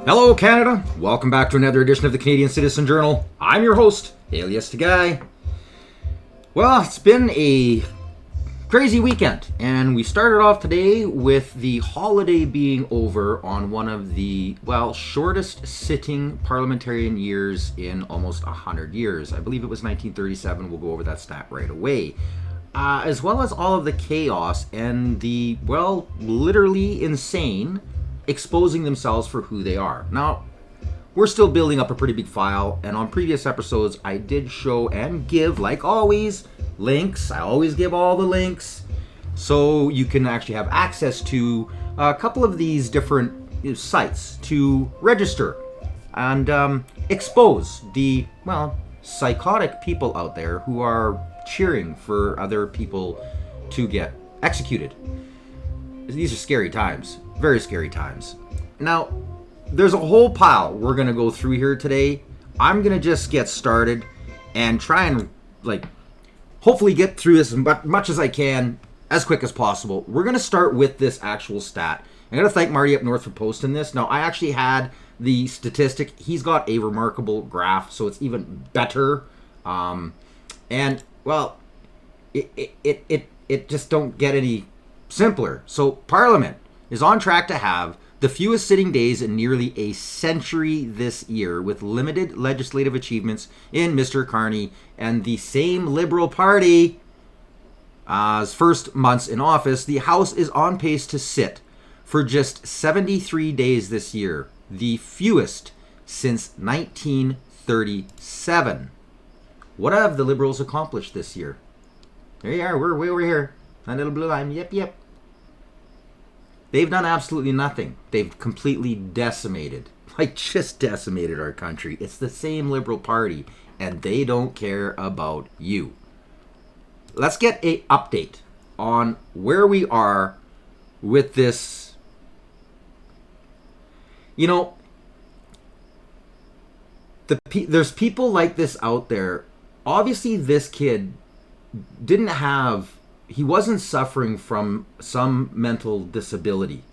Hello, Canada. Welcome back to another edition of the Canadian Citizen Journal. I'm your host, alias the Guy. Well, it's been a crazy weekend, and we started off today with the holiday being over on one of the, shortest sitting parliamentarian years in almost 100 years. I believe it was 1937. We'll go over that stat right away. As well as all of the chaos and the, literally insane exposing themselves for who they are. Now, we're still building up a pretty big file, and on previous episodes, I did show and give, like always, links. I always give all the links, so you can actually have access to a couple of these different sites to register and expose the, psychotic people out there who are cheering for other people to get executed. These are scary times. Very scary times. Now, there's a whole pile we're going to go through here today. I'm going to just get started and try and, hopefully get through this as much as I can, as quick as possible. We're going to start with this actual stat. I'm going to thank Marty up north for posting this. Now, I actually had the statistic. He's got a remarkable graph, so it's even better. It just don't get any simpler. So, Parliament is on track to have the fewest sitting days in nearly a century this year, with limited legislative achievements in Mr. Carney and the same Liberal Party's first months in office. The House is on pace to sit for just 73 days this year, the fewest since 1937. What have the Liberals accomplished this year? There you are, we're way over here. That little blue line, yep. They've done absolutely nothing. They've completely decimated our country. It's the same Liberal Party, and they don't care about you. Let's get an update on where we are with this. There's people like this out there. Obviously, this kid he wasn't suffering from some mental disability.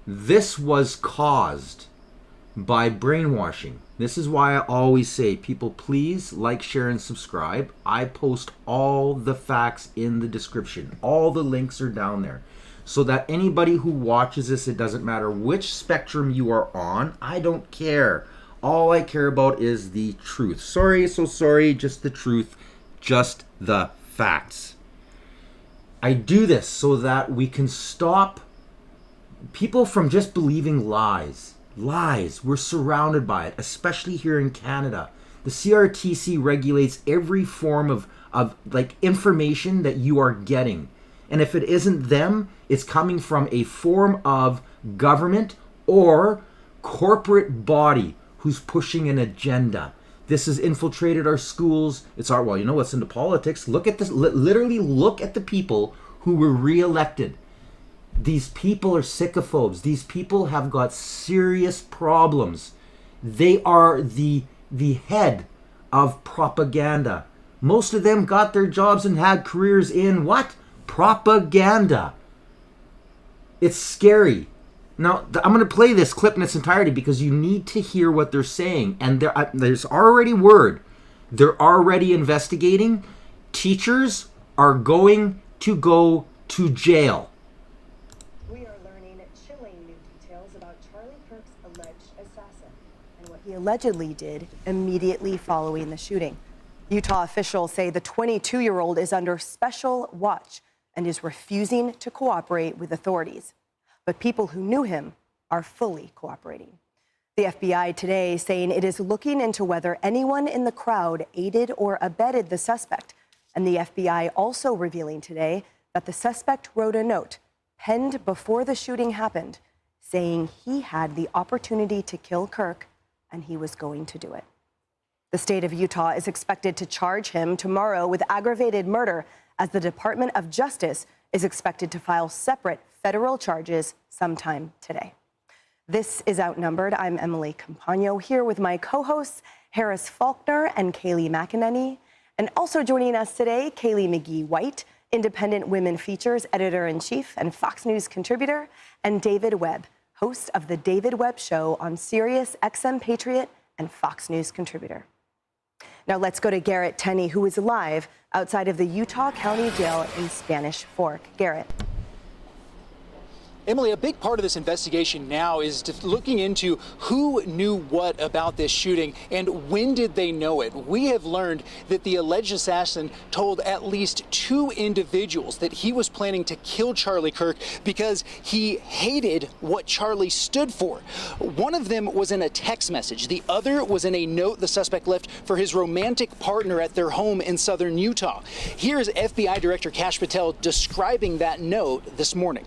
This was caused by brainwashing. This is why I always say, people, please like, share, and subscribe. I post all the facts in the description. All the links are down there. So that anybody who watches this, it doesn't matter which spectrum you are on, I don't care. All I care about is the truth. Sorry, just the truth, just the facts. I do this so that we can stop people from just believing lies. Lies. We're surrounded by it, especially here in Canada. The CRTC regulates every form of information that you are getting. And if it isn't them, it's coming from a form of government or corporate body who's pushing an agenda. This has infiltrated our schools. It's what's into politics. Look at this. Literally look at the people who were reelected. These people are sycophobes. These people have got serious problems. They are the head of propaganda. Most of them got their jobs and had careers in what? Propaganda. It's scary. Now, I'm going to play this clip in its entirety because you need to hear what they're saying. And there's already word. They're already investigating. Teachers are going to go to jail. We are learning chilling new details about Charlie Kirk's alleged assassin and what he allegedly did immediately following the shooting. Utah officials say the 22-year-old is under special watch and is refusing to cooperate with authorities. But people who knew him are fully cooperating. The FBI today saying it is looking into whether anyone in the crowd aided or abetted the suspect. And the FBI also revealing today that the suspect wrote a note penned before the shooting happened saying he had the opportunity to kill Kirk and he was going to do it. The state of Utah is expected to charge him tomorrow with aggravated murder as the Department of Justice is expected to file separate federal charges sometime today. This is Outnumbered. I'm Emily Campagno here with my co-hosts Harris Faulkner and Kaylee McEnany. And also joining us today, Kaylee McGee-White, Independent Women Features Editor-in-Chief and Fox News contributor, and David Webb, host of The David Webb Show on Sirius XM Patriot and Fox News contributor. Now let's go to Garrett Tenney, who is live outside of the Utah County Jail in Spanish Fork. Garrett. Emily, a big part of this investigation now is looking into who knew what about this shooting and when did they know it. We have learned that the alleged assassin told at least 2 individuals that he was planning to kill Charlie Kirk because he hated what Charlie stood for. One of them was in a text message. The other was in a note the suspect left for his romantic partner at their home in southern Utah. Here is FBI Director Kash Patel describing that note this morning.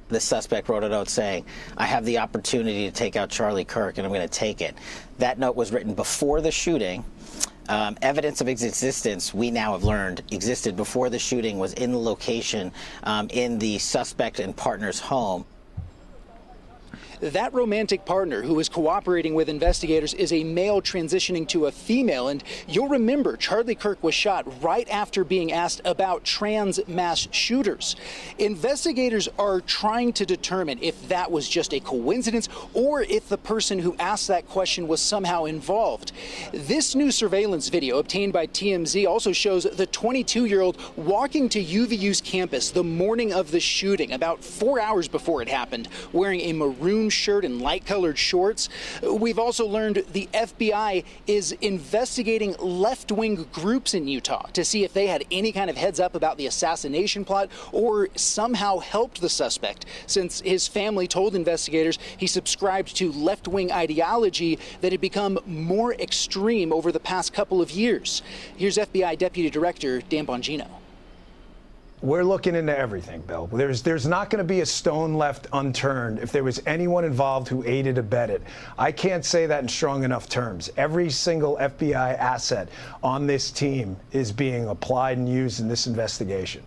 The suspect wrote a note saying, I have the opportunity to take out Charlie Kirk and I'm going to take it. That note was written before the shooting. Evidence of its existence, we now have learned, existed before the shooting, was in the location in the suspect and partner's home. That romantic partner who is cooperating with investigators is a male transitioning to a female. And you'll remember Charlie Kirk was shot right after being asked about trans mass shooters. Investigators are trying to determine if that was just a coincidence or if the person who asked that question was somehow involved. This new surveillance video obtained by TMZ also shows the 22-year-old walking to UVU's campus the morning of the shooting, about 4 hours before it happened, wearing a maroon shirt and light-colored shorts. We've also learned the FBI is investigating left-wing groups in Utah to see if they had any kind of heads up about the assassination plot or somehow helped the suspect, since his family told investigators he subscribed to left-wing ideology that had become more extreme over the past couple of years. Here's FBI Deputy Director Dan Bongino. We're looking into everything, Bill. There's not going to be a stone left unturned if there was anyone involved who aided or abetted. I can't say that in strong enough terms. Every single FBI asset on this team is being applied and used in this investigation.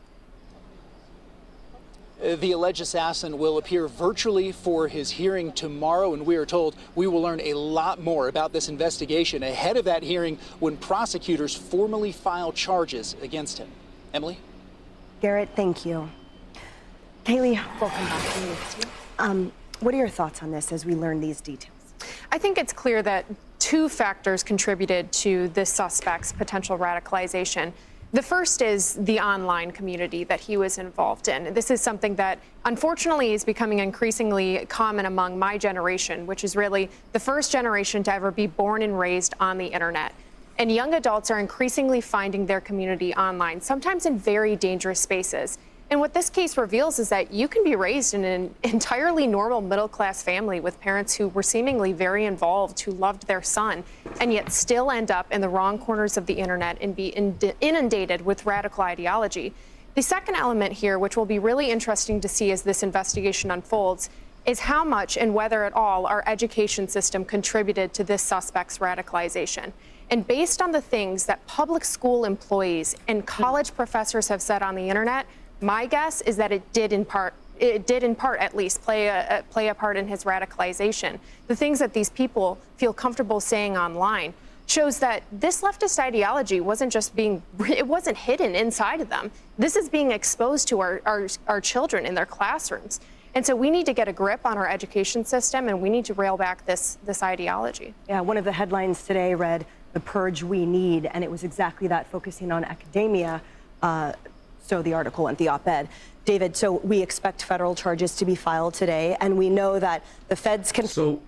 The alleged assassin will appear virtually for his hearing tomorrow, and we are told we will learn a lot more about this investigation ahead of that hearing when prosecutors formally file charges against him. Emily? Garrett, thank you. Kaylee, welcome back to you. What are your thoughts on this as we learn these details? I think it's clear that 2 factors contributed to this suspect's potential radicalization. The first is the online community that he was involved in. This is something that unfortunately is becoming increasingly common among my generation, which is really the first generation to ever be born and raised on the internet. And young adults are increasingly finding their community online, sometimes in very dangerous spaces. And what this case reveals is that you can be raised in an entirely normal middle-class family with parents who were seemingly very involved, who loved their son, and yet still end up in the wrong corners of the internet and be inundated with radical ideology. The second element here, which will be really interesting to see as this investigation unfolds, is how much and whether at all our education system contributed to this suspect's radicalization. And based on the things that public school employees and college professors have said on the internet, my guess is that it did in part at least play a part in his radicalization. The things that these people feel comfortable saying online shows that this leftist ideology wasn't hidden inside of them. This is being exposed to our children in their classrooms. And so we need to get a grip on our education system, and we need to rail back this ideology. Yeah, one of the headlines today read, "The Purge We Need," and it was exactly that, focusing on academia. So the article went, the op-ed. David, so we expect federal charges to be filed today, and we know that the feds can... So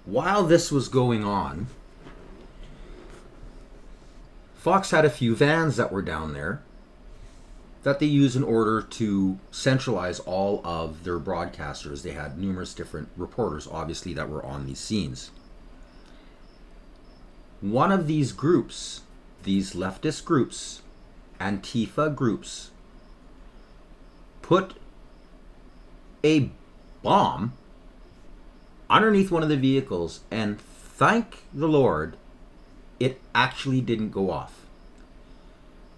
while this was going on, Fox had a few vans that were down there that they use in order to centralize all of their broadcasters. They had numerous different reporters, obviously, that were on these scenes. One of these groups, these leftist groups, Antifa groups, put a bomb underneath one of the vehicles, and thank the Lord, it actually didn't go off,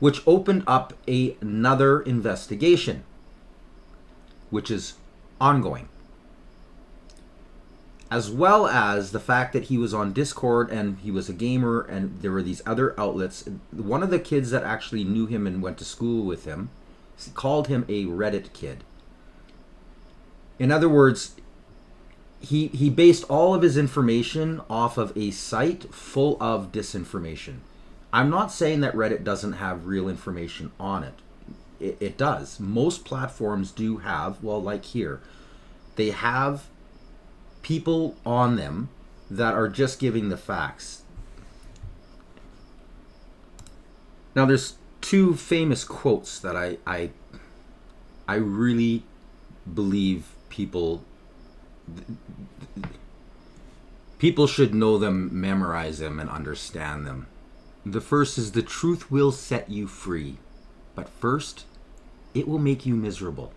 which opened up another investigation, which is ongoing, as well as the fact that he was on Discord and he was a gamer, and there were these other outlets. One of the kids that actually knew him and went to school with him called him a Reddit kid. In other words, he based all of his information off of a site full of disinformation. I'm not saying that Reddit doesn't have real information on it. It does. Most platforms do have, well, like here, they have people on them that are just giving the facts. Now, there's two famous quotes that I really believe people should know them, memorize them, and understand them. The first is, the truth will set you free, but first, it will make you miserable.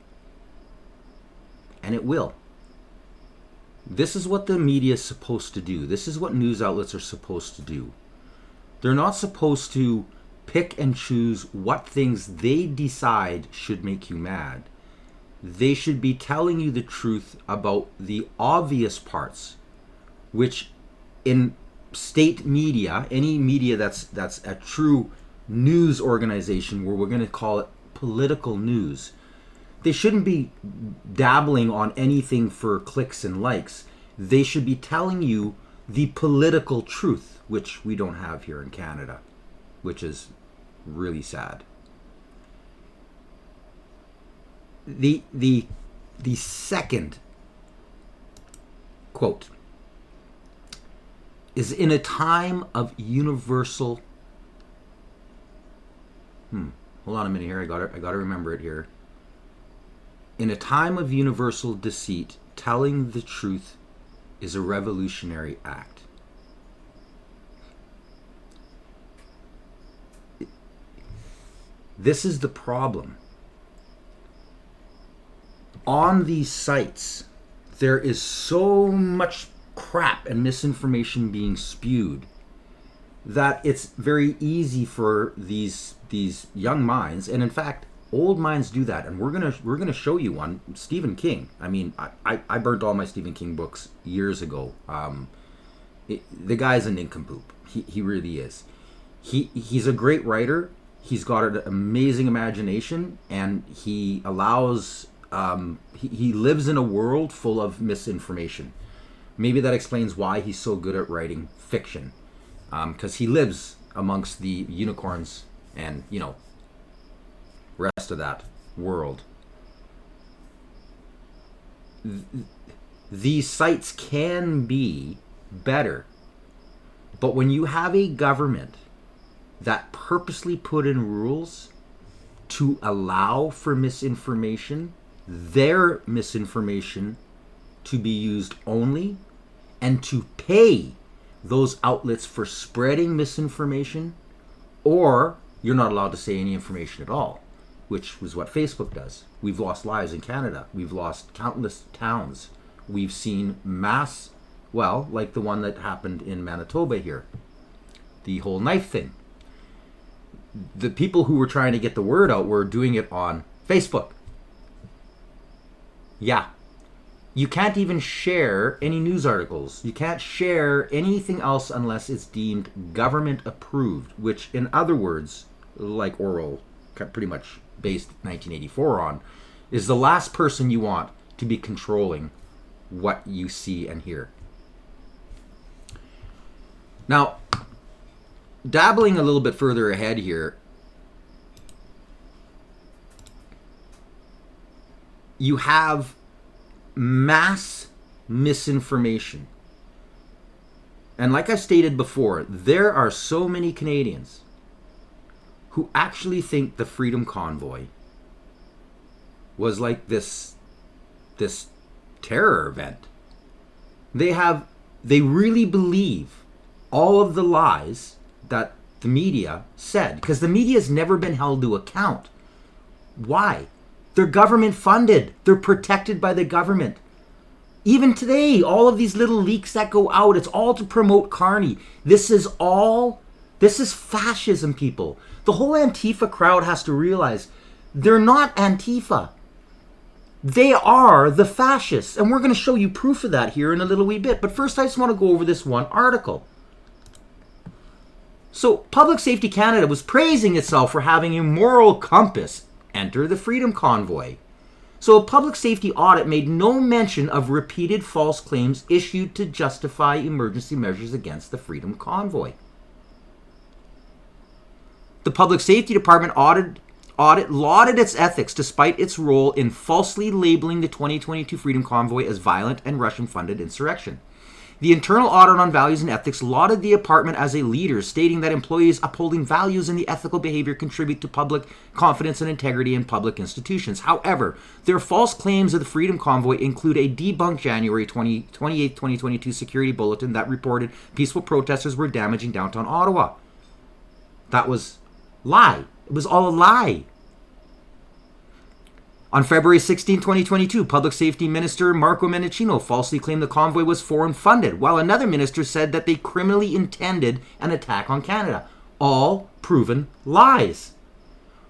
And it will. This is what the media is supposed to do. This is what news outlets are supposed to do. They're not supposed to pick and choose what things they decide should make you mad. They should be telling you the truth about the obvious parts, which in state media, any media that's a true news organization, where we're going to call it political news, they shouldn't be dabbling on anything for clicks and likes. They should be telling you the political truth, which we don't have here in Canada, which is really sad. The second quote is, in a time of universal hold on a minute here, I gotta remember it here. In a time of universal deceit, telling the truth is a revolutionary act. This is the problem. On these sites, there is so much crap and misinformation being spewed that it's very easy for these young minds, and in fact, old minds do that. And we're gonna show you one. Stephen King. I mean, I burnt all my Stephen King books years ago. The guy's a nincompoop. He really is. He's a great writer. He's got an amazing imagination, and he allows. He lives in a world full of misinformation. Maybe that explains why he's so good at writing fiction, because he lives amongst the unicorns and, rest of that world. These sites can be better, but when you have a government that purposely put in rules to allow for misinformation, their misinformation to be used only, and to pay those outlets for spreading misinformation, or you're not allowed to say any information at all, which was what Facebook does. We've lost lives in Canada. We've lost countless towns. We've seen mass, well, like the one that happened in Manitoba here, the whole knife thing. The people who were trying to get the word out were doing it on Facebook. Yeah. You can't even share any news articles. You can't share anything else unless it's deemed government approved, which, in other words, like Orwell pretty much based 1984 on, is the last person you want to be controlling what you see and hear. Now, dabbling a little bit further ahead here, you have mass misinformation. And like I've stated before, there are so many Canadians who actually think the Freedom Convoy was like this terror event. They really believe all of the lies that the media said, because the media has never been held to account. Why? They're government funded. They're protected by the government. Even today, all of these little leaks that go out, it's all to promote Carney. This is fascism, people. The whole Antifa crowd has to realize they're not Antifa. They are the fascists. And we're going to show you proof of that here in a little wee bit. But first, I just want to go over this one article. So, Public Safety Canada was praising itself for having a moral compass. Enter the Freedom Convoy. So a public safety audit made no mention of repeated false claims issued to justify emergency measures against the Freedom Convoy. The Public Safety Department audit lauded its ethics despite its role in falsely labeling the 2022 Freedom Convoy as violent and Russian-funded insurrection. The internal audit on values and ethics lauded the department as a leader, stating that employees upholding values and the ethical behavior contribute to public confidence and integrity in public institutions. However, their false claims of the Freedom Convoy include a debunked January 28, 2022 security bulletin that reported peaceful protesters were damaging downtown Ottawa. That was lie. It was all a lie. On February 16, 2022, Public Safety Minister Marco Mendicino falsely claimed the convoy was foreign funded, while another minister said that they criminally intended an attack on Canada. All proven lies.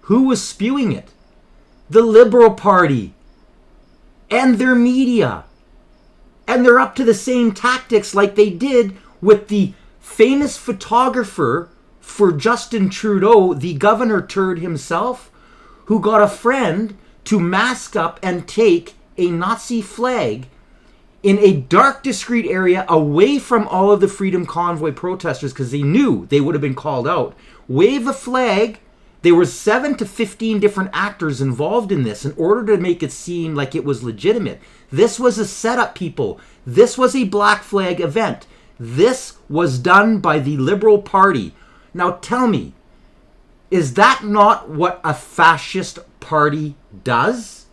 Who was spewing it? The Liberal Party and their media. And they're up to the same tactics like they did with the famous photographer for Justin Trudeau, the governor turd himself, who got a friend to mask up and take a Nazi flag in a dark, discreet area away from all of the Freedom Convoy protesters because they knew they would have been called out. Wave the flag. There were 7 to 15 different actors involved in this in order to make it seem like it was legitimate. This was a setup, people. This was a Black Flag event. This was done by the Liberal Party. Now tell me, is that not what a fascist party does?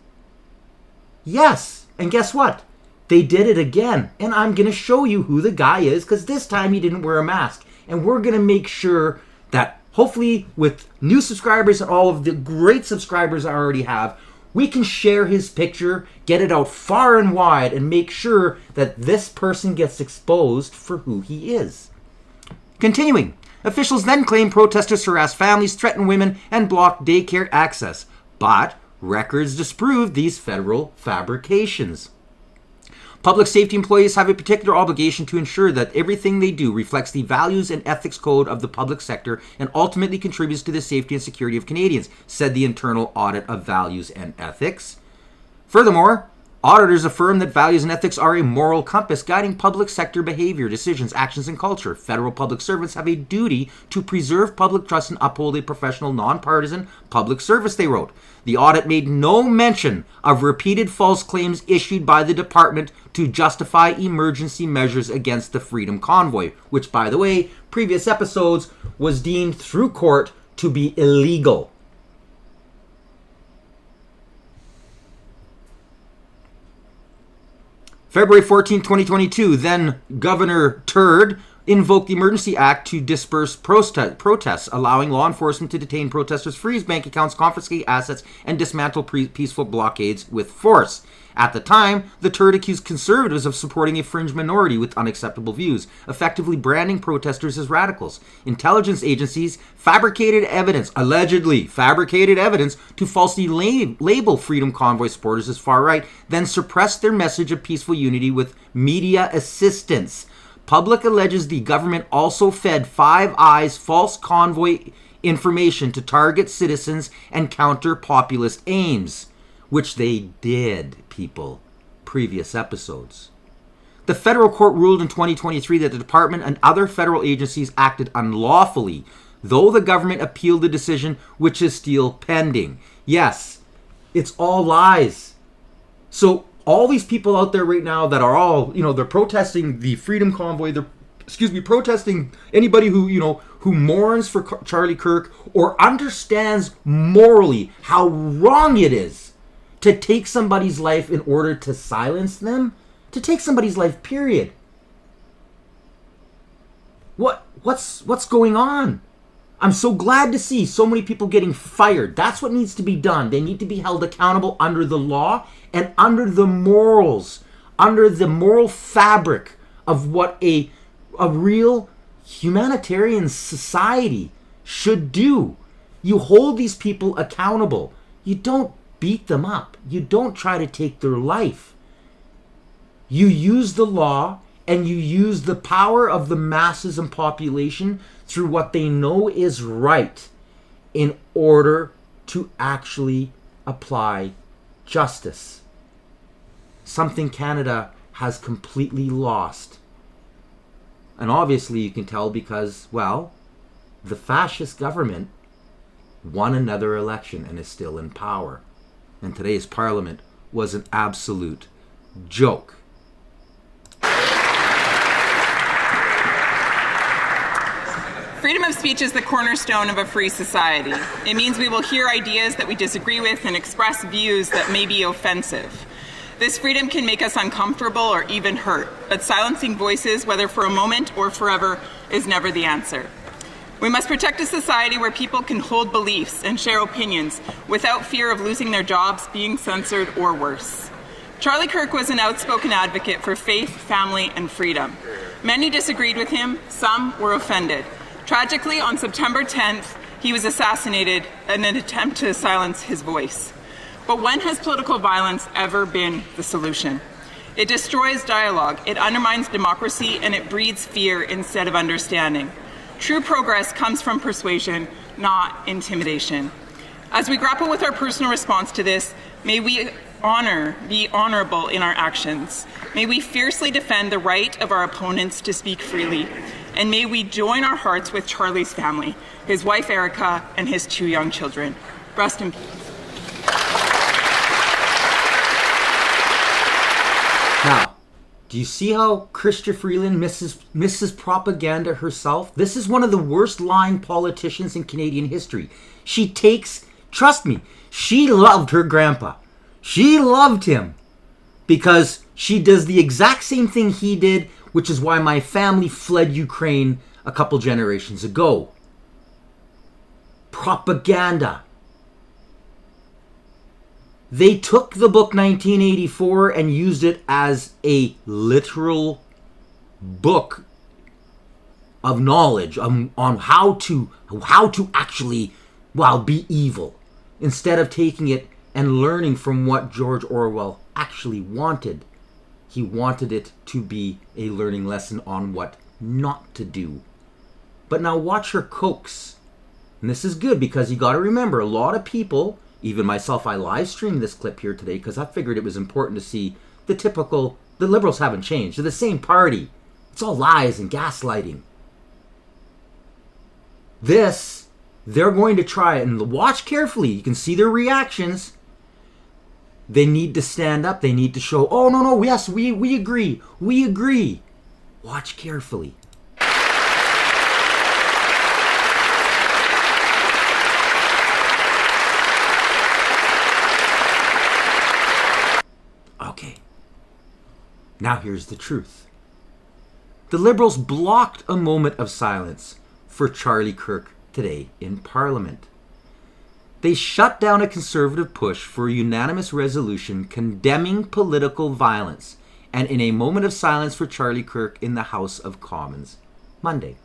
Yes. And guess what? They did it again. And I'm going to show you who the guy is, because this time he didn't wear a mask. And we're going to make sure that hopefully with new subscribers and all of the great subscribers I already have, we can share his picture, get it out far and wide, and make sure that this person gets exposed for who he is. Continuing. Officials then claimed protesters harassed families, threatened women, and blocked daycare access. But records disproved these federal fabrications. Public safety employees have a particular obligation to ensure that everything they do reflects the values and ethics code of the public sector and ultimately contributes to the safety and security of Canadians, said the internal audit of values and ethics. Furthermore, auditors affirm that values and ethics are a moral compass guiding public sector behavior, decisions, actions, and culture. Federal public servants have a duty to preserve public trust and uphold a professional, nonpartisan public service, they wrote. The audit made no mention of repeated false claims issued by the department to justify emergency measures against the Freedom Convoy, which, by the way, previous episodes was deemed through court to be illegal. February 14, 2022, then Governor Turd invoked the Emergency Act to disperse protests, allowing law enforcement to detain protesters, freeze bank accounts, confiscate assets, and dismantle peaceful blockades with force. At the time, the Turd accused conservatives of supporting a fringe minority with unacceptable views, effectively branding protesters as radicals. Intelligence agencies fabricated evidence, allegedly fabricated evidence, to falsely label Freedom Convoy supporters as far-right, then suppressed their message of peaceful unity with media assistance. Public alleges the government also fed Five Eyes false convoy information to target citizens and counter populist aims, which they did, people. Previous episodes. The federal court ruled in 2023 that the department and other federal agencies acted unlawfully, though the government appealed the decision, which is still pending. Yes, it's all lies. So all these people out there right now that are all, they're protesting the Freedom Convoy, they're, protesting anybody who, who mourns for Charlie Kirk or understands morally how wrong it is to take somebody's life in order to silence them, to take somebody's life, period. What's going on? I'm so glad to see so many people getting fired. That's what needs to be done. They need to be held accountable under the law and under the morals, under the moral fabric of what a real humanitarian society should do. You hold these people accountable. You don't beat them up. You don't try to take their life. You use the law and you use the power of the masses and population through what they know is right in order to actually apply justice. Something Canada has completely lost. And obviously you can tell because, well, the fascist government won another election and is still in power. And today's parliament was an absolute joke. Freedom of speech is the cornerstone of a free society. It means we will hear ideas that we disagree with and express views that may be offensive. This freedom can make us uncomfortable or even hurt, but silencing voices, whether for a moment or forever, is never the answer. We must protect a society where people can hold beliefs and share opinions without fear of losing their jobs, being censored, or worse. Charlie Kirk was an outspoken advocate for faith, family, and freedom. Many disagreed with him, some were offended. Tragically, on September 10th, he was assassinated in an attempt to silence his voice. But when has political violence ever been the solution? It destroys dialogue, it undermines democracy, and it breeds fear instead of understanding. True progress comes from persuasion, not intimidation. As we grapple with our personal response to this, may we be honorable in our actions. May we fiercely defend the right of our opponents to speak freely. And may we join our hearts with Charlie's family, his wife Erica, and his 2 young children. Rest in peace. Now, do you see how Chrystia Freeland misses propaganda herself? This is one of the worst lying politicians in Canadian history. She takes, trust me, she loved her grandpa. She loved him because she does the exact same thing he did, which is why my family fled Ukraine a couple generations ago. Propaganda. They took the book 1984 and used it as a literal book of knowledge on how to actually, be evil, instead of taking it and learning from what George Orwell actually wanted. He wanted it to be a learning lesson on what not to do. But now watch her coax. And this is good because you got to remember, a lot of people, even myself, I live streamed this clip here today because I figured it was important to see the Liberals haven't changed. They're the same party. It's all lies and gaslighting. This, they're going to try it. And watch carefully. You can see their reactions. They need to stand up. They need to show, oh, no, yes, we agree. We agree. Watch carefully. Okay. Now here's the truth. The Liberals blocked a moment of silence for Charlie Kirk today in Parliament. They shut down a Conservative push for a unanimous resolution condemning political violence, and in a moment of silence for Charlie Kirk in the House of Commons Monday.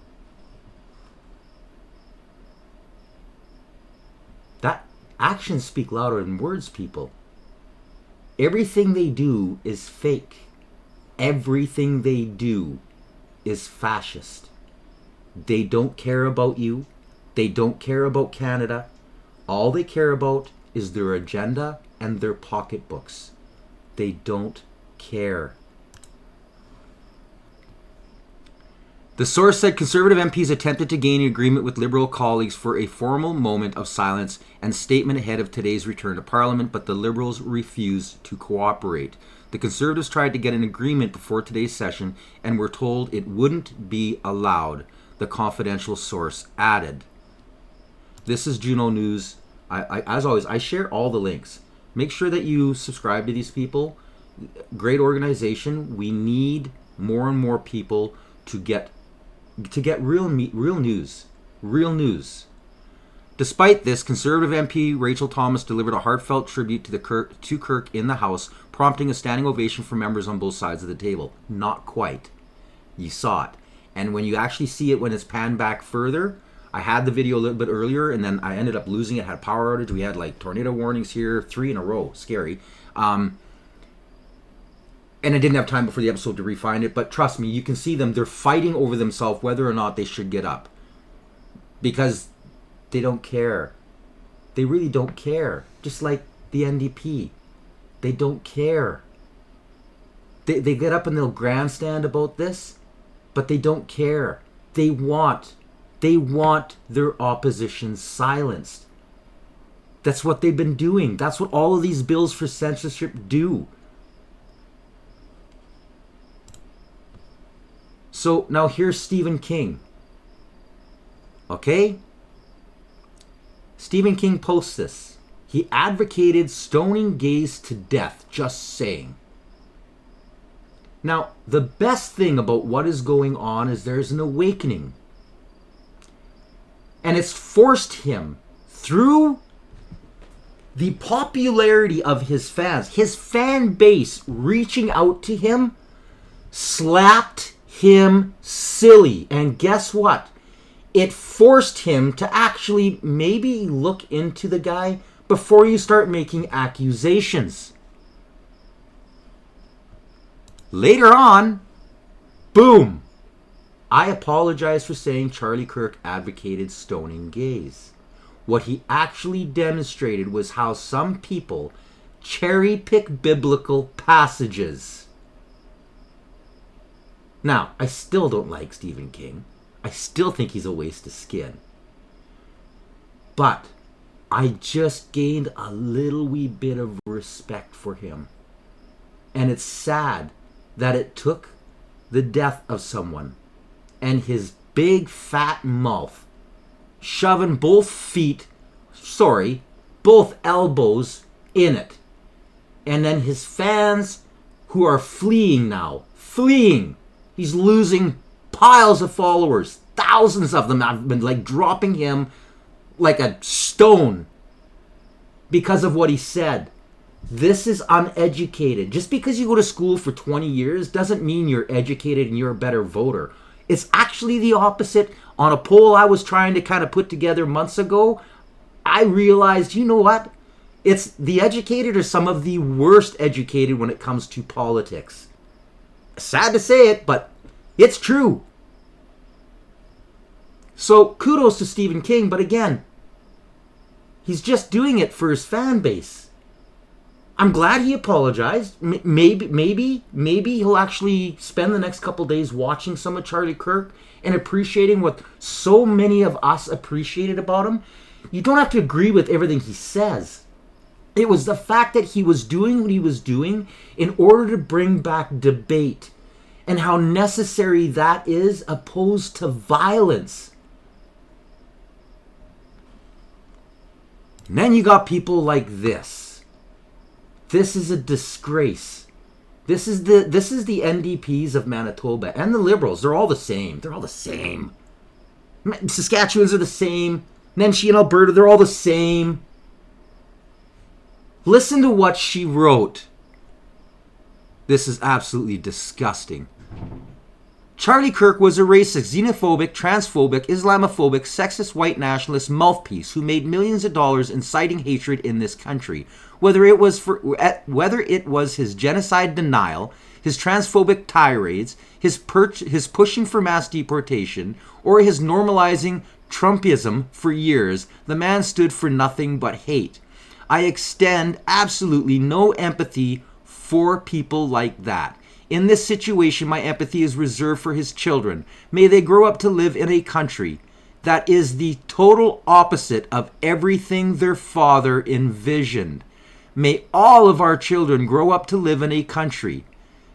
That actions speak louder than words, people. Everything they do is fake. Everything they do is fascist. They don't care about you. They don't care about Canada. All they care about is their agenda and their pocketbooks. They don't care. The source said Conservative MPs attempted to gain agreement with Liberal colleagues for a formal moment of silence and statement ahead of today's return to Parliament, but the Liberals refused to cooperate. The Conservatives tried to get an agreement before today's session and were told it wouldn't be allowed, the confidential source added. This is Juno News. As always, I share all the links. Make sure that you subscribe to these people. Great organization. We need more and more people to get real news. Real news. Despite this, Conservative MP Rachel Thomas delivered a heartfelt tribute to Kirk in the House, prompting a standing ovation from members on both sides of the table. Not quite. You saw it. And when you actually see it when it's panned back further, I had the video a little bit earlier, and then I ended up losing it. Had power outage. We had like tornado warnings here, 3 in a row. Scary. And I didn't have time before the episode to refine it. But trust me, you can see them. They're fighting over themselves whether or not they should get up. Because they don't care. They really don't care. Just like the NDP. They don't care. They get up and they'll grandstand about this, but they don't care. They want their opposition silenced. That's what they've been doing. That's what all of these bills for censorship do. So now here's Stephen King. Okay? Stephen King posts this. He advocated stoning gays to death, just saying. Now, the best thing about what is going on is there's an awakening. And it's forced him through the popularity of his fan base reaching out to him, slapped him silly. And guess what? It forced him to actually maybe look into the guy before you start making accusations. Later on, boom, I apologize for saying Charlie Kirk advocated stoning gays. What he actually demonstrated was how some people cherry pick biblical passages. Now, I still don't like Stephen King. I still think he's a waste of skin. But I just gained a little wee bit of respect for him. And it's sad that it took the death of someone and his big fat mouth shoving both elbows in it. And then his fans who are fleeing. He's losing piles of followers. Thousands of them have been like dropping him like a stone because of what he said. This is uneducated. Just because you go to school for 20 years doesn't mean you're educated and you're a better voter. It's actually the opposite. On a poll I was trying to kind of put together months ago, I realized, you know what? It's the educated are some of the worst educated when it comes to politics. Sad to say it, but it's true. So kudos to Stephen King, but again, he's just doing it for his fan base. I'm glad he apologized. Maybe he'll actually spend the next couple days watching some of Charlie Kirk and appreciating what so many of us appreciated about him. You don't have to agree with everything he says. It was the fact that he was doing what he was doing in order to bring back debate and how necessary that is opposed to violence. And then you got people like this. This is a disgrace. This is the NDPs of Manitoba and the Liberals. They're all the same. Saskatchewans are the same. Nenshi and Alberta, they're all the same. Listen to what she wrote. This is absolutely disgusting. Charlie Kirk was a racist, xenophobic, transphobic, Islamophobic, sexist white nationalist mouthpiece who made millions of dollars inciting hatred in this country. Whether it was his genocide denial, his transphobic tirades, his pushing for mass deportation, or his normalizing Trumpism for years, the man stood for nothing but hate. I extend absolutely no empathy for people like that. In this situation, my empathy is reserved for his children. May they grow up to live in a country that is the total opposite of everything their father envisioned. May all of our children grow up to live in a country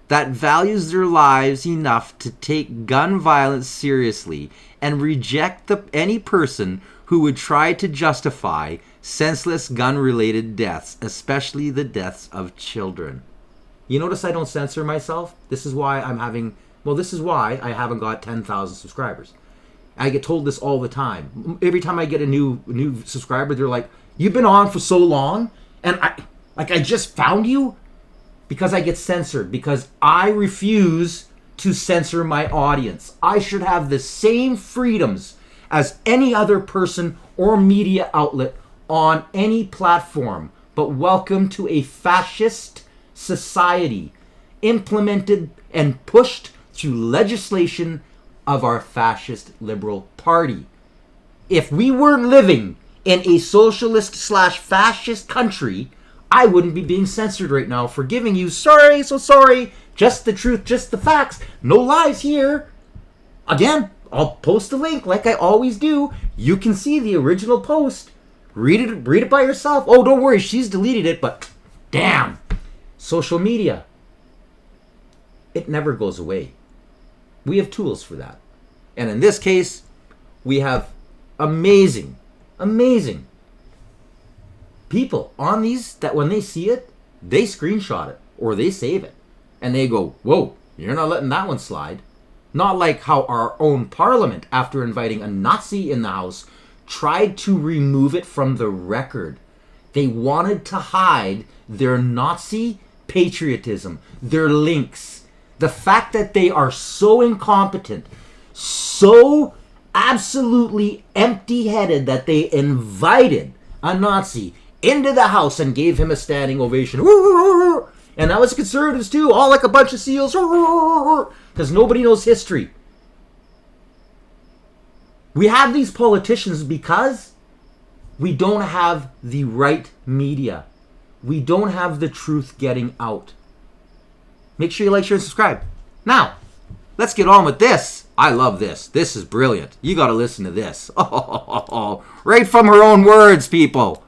that values their lives enough to take gun violence seriously and reject any person who would try to justify senseless gun-related deaths, especially the deaths of children. You notice I don't censor myself? This is why I haven't got 10,000 subscribers. I get told this all the time. Every time I get a new subscriber, they're like, "You've been on for so long, and I just found you," because I get censored, because I refuse to censor my audience. I should have the same freedoms as any other person or media outlet on any platform. But welcome to a fascist society implemented and pushed through legislation of our fascist liberal party. If we weren't living in a socialist/fascist country, I wouldn't be being censored right now for giving you sorry, so sorry, just the truth, just the facts, no lies here. Again, I'll post the link like I always do. You can see the original post. Read it by yourself. Oh, don't worry, she's deleted it, but damn. Social media. It never goes away. We have tools for that. And in this case, we have amazing people on these that when they see it, they screenshot it or they save it. And they go, whoa, you're not letting that one slide. Not like how our own parliament, after inviting a Nazi in the house, tried to remove it from the record. They wanted to hide their Nazi patriotism, their links. The fact that they are so incompetent, so absolutely empty-headed that they invited a Nazi into the house and gave him a standing ovation. And that was conservatives too, all like a bunch of seals, because nobody knows history. We have these politicians because we don't have the right media. We don't have the truth getting out. Make sure you like, share, and subscribe. Now, let's get on with this. I love this. This is brilliant. You got to listen to this. Oh, right from her own words, people.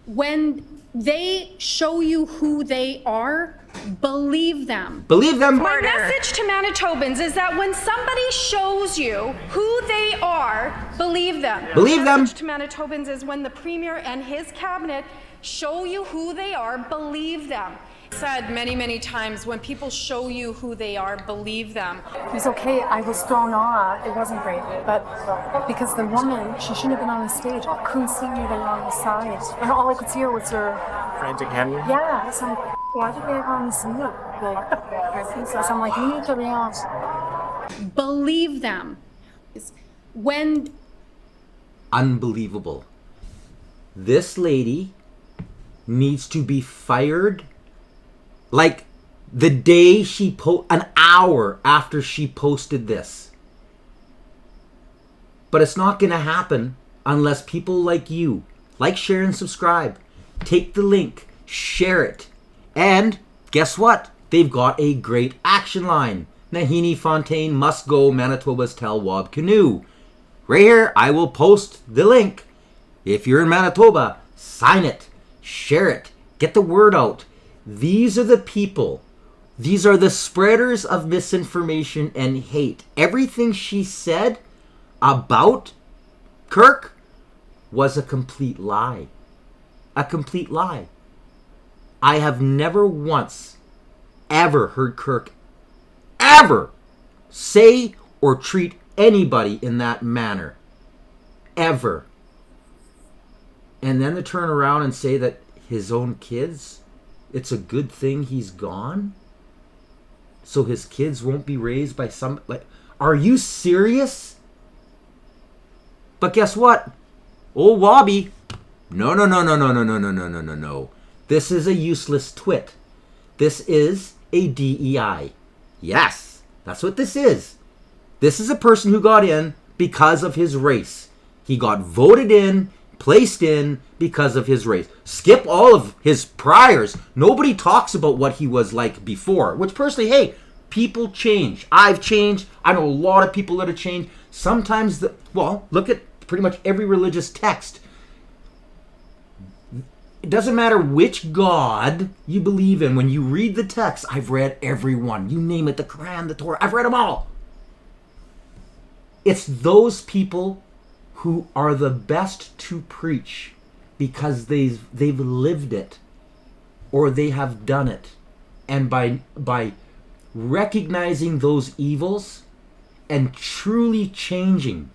When they show you who they are, believe them. Believe them. My message to Manitobans is that when somebody shows you who they are, believe them. Believe them. My message to Manitobans is when the Premier and his cabinet show you who they are, believe them. Said many times, when people show you who they are, believe them. It was okay. I was thrown off. It wasn't great. But because the woman, she shouldn't have been on the stage. I couldn't see anything on the side. And all I could see her was her... frantic hand? Yeah. So I'm like, why did they have her on the scene? So I'm like, you need to be believe them. When... Unbelievable. This lady needs to be fired like the day she an hour after she posted this. But it's not going to happen unless people like you, like, share, and subscribe. Take the link, share it. And guess what? They've got a great action line. Naheenie Fontaine must go, Manitoba's Telwab Canoe. Right here, I will post the link. If you're in Manitoba, sign it, share it, get the word out. These are the people. These are the spreaders of misinformation and hate. Everything she said about Kirk was a complete lie. A complete lie. I have never once ever heard Kirk ever say or treat anybody in that manner. Ever. And then to turn around and say that his own kids, it's a good thing he's gone, so his kids won't be raised by some... Like, are you serious? But guess what? Old Wobby, no. This is a useless twit. This is a DEI. Yes, that's what this is. This is a person who got in because of his race. He got voted in, placed in because of his race. Skip all of his priors. Nobody talks about what he was like before, which personally, hey, people change. I've changed. I know a lot of people that have changed. Sometimes, look at pretty much every religious text. It doesn't matter which God you believe in. When you read the text, I've read every one. You name it, the Quran, the Torah, I've read them all. It's those people who are the best to preach because they've lived it or they have done it. And by recognizing those evils and truly changing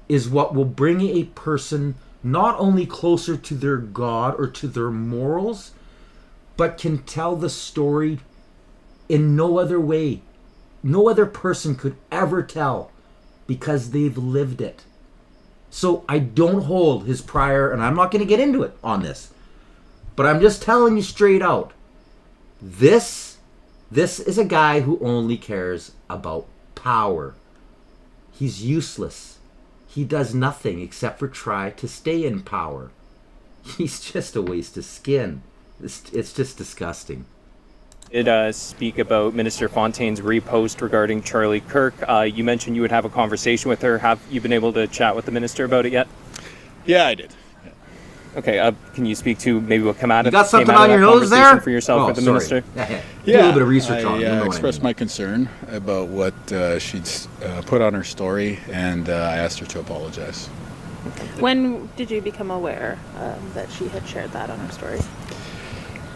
is what will bring a person not only closer to their God or to their morals, but can tell the story in no other way. No other person could ever tell because they've lived it. So I don't hold his prior, and I'm not going to get into it on this, but I'm just telling you straight out, this is a guy who only cares about power. He's useless. He does nothing except for try to stay in power. He's just a waste of skin. It's just disgusting. Did speak about Minister Fontaine's repost regarding Charlie Kirk. You mentioned you would have a conversation with her. Have you been able to chat with the minister about it yet? Yeah, I did. Yeah. Okay, can you speak to maybe what came out of You got something on your nose there? for yourself with the minister? Yeah, do a little bit of research on it. I expressed my concern about what she'd put on her story, and I asked her to apologize. When did you become aware that she had shared that on her story?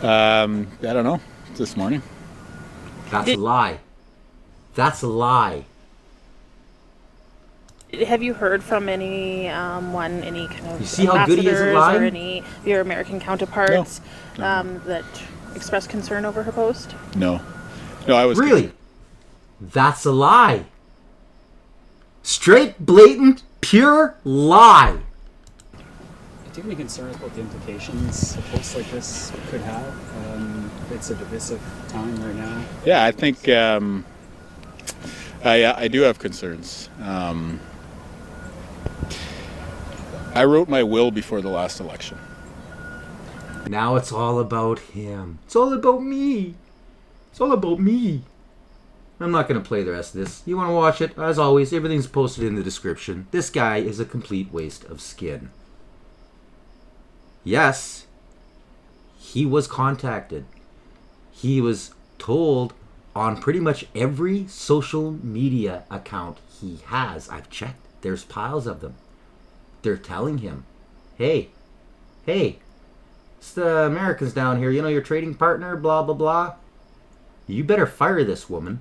I don't know. This morning. That's a lie. That's a lie. Have you heard from any any kind of you see how good he is at lying? Or any of your American counterparts that expressed concern over her post? No, I was really. That's a lie. Straight, blatant, pure lie. Do you have any concerns about the implications a post like this could have? It's a divisive time right now. Yeah, I think I do have concerns. I wrote my will before the last election. Now it's all about him. It's all about me. It's all about me. I'm not going to play the rest of this. You want to watch it? As always, everything's posted in the description. This guy is a complete waste of skin. Yes, he was contacted. He was told on pretty much every social media account he has. I've checked. There's piles of them. They're telling him, hey, it's the Americans down here. You know, your trading partner, blah, blah, blah. You better fire this woman.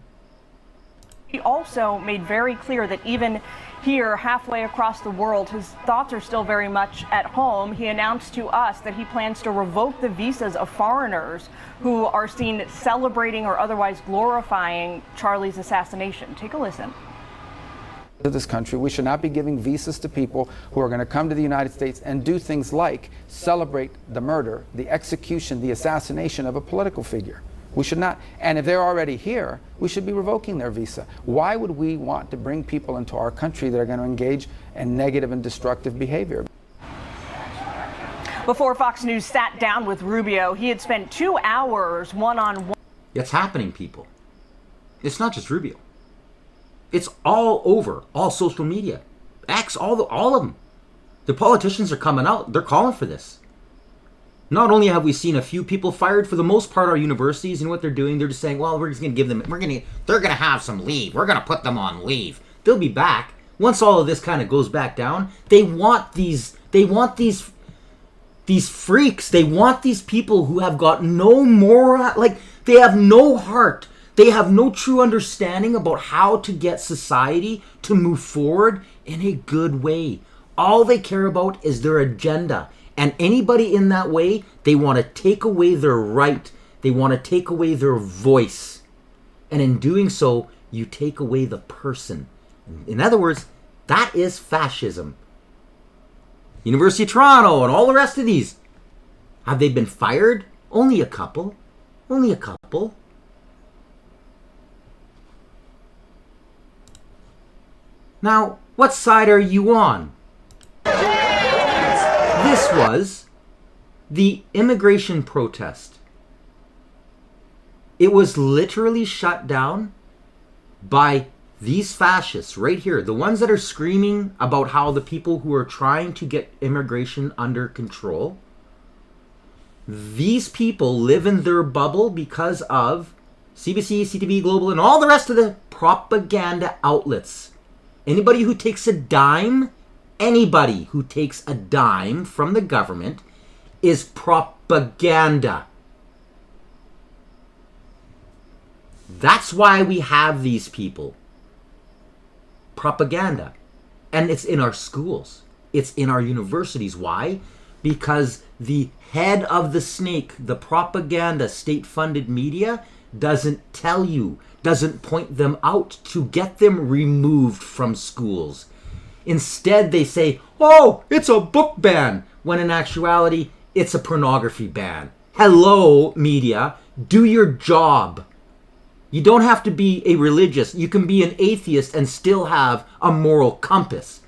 He also made very clear that even here, halfway across the world, his thoughts are still very much at home. He announced to us that he plans to revoke the visas of foreigners who are seen celebrating or otherwise glorifying Charlie's assassination. Take a listen. To this country, we should not be giving visas to people who are going to come to the United States and do things like celebrate the murder, the execution, the assassination of a political figure. We should not, and if they're already here, we should be revoking their visa. Why would we want to bring people into our country that are going to engage in negative and destructive behavior? Before Fox News sat down with Rubio, he had spent 2 hours one-on-one. It's happening, people. It's not just Rubio. It's all over, all social media. X, all of them. The politicians are coming out. They're calling for this. Not only have we seen a few people fired, for the most part, our universities and what they're doing, they're just saying, well, we're just going to give them, they're going to have some leave. We're going to put them on leave. They'll be back. Once all of this kind of goes back down, they want these freaks. They want these people who have got no moral, they have no heart. They have no true understanding about how to get society to move forward in a good way. All they care about is their agenda. And anybody in that way, they want to take away their right. They want to take away their voice. And in doing so, you take away the person. In other words, that is fascism. University of Toronto and all the rest of these. Have they been fired? Only a couple. Only a couple. Now, what side are you on? This was the immigration protest. It was literally shut down by these fascists right here. The ones that are screaming about how the people who are trying to get immigration under control. These people live in their bubble because of CBC, CTV Global, and all the rest of the propaganda outlets. Anybody who takes a dime from the government is propaganda. That's why we have these people. Propaganda. And it's in our schools. It's in our universities. Why? Because the head of the snake, the propaganda state-funded media, doesn't tell you, doesn't point them out to get them removed from schools. Instead, they say, oh, it's a book ban, when in actuality, it's a pornography ban. Hello, media. Do your job. You don't have to be a religious. You can be an atheist and still have a moral compass.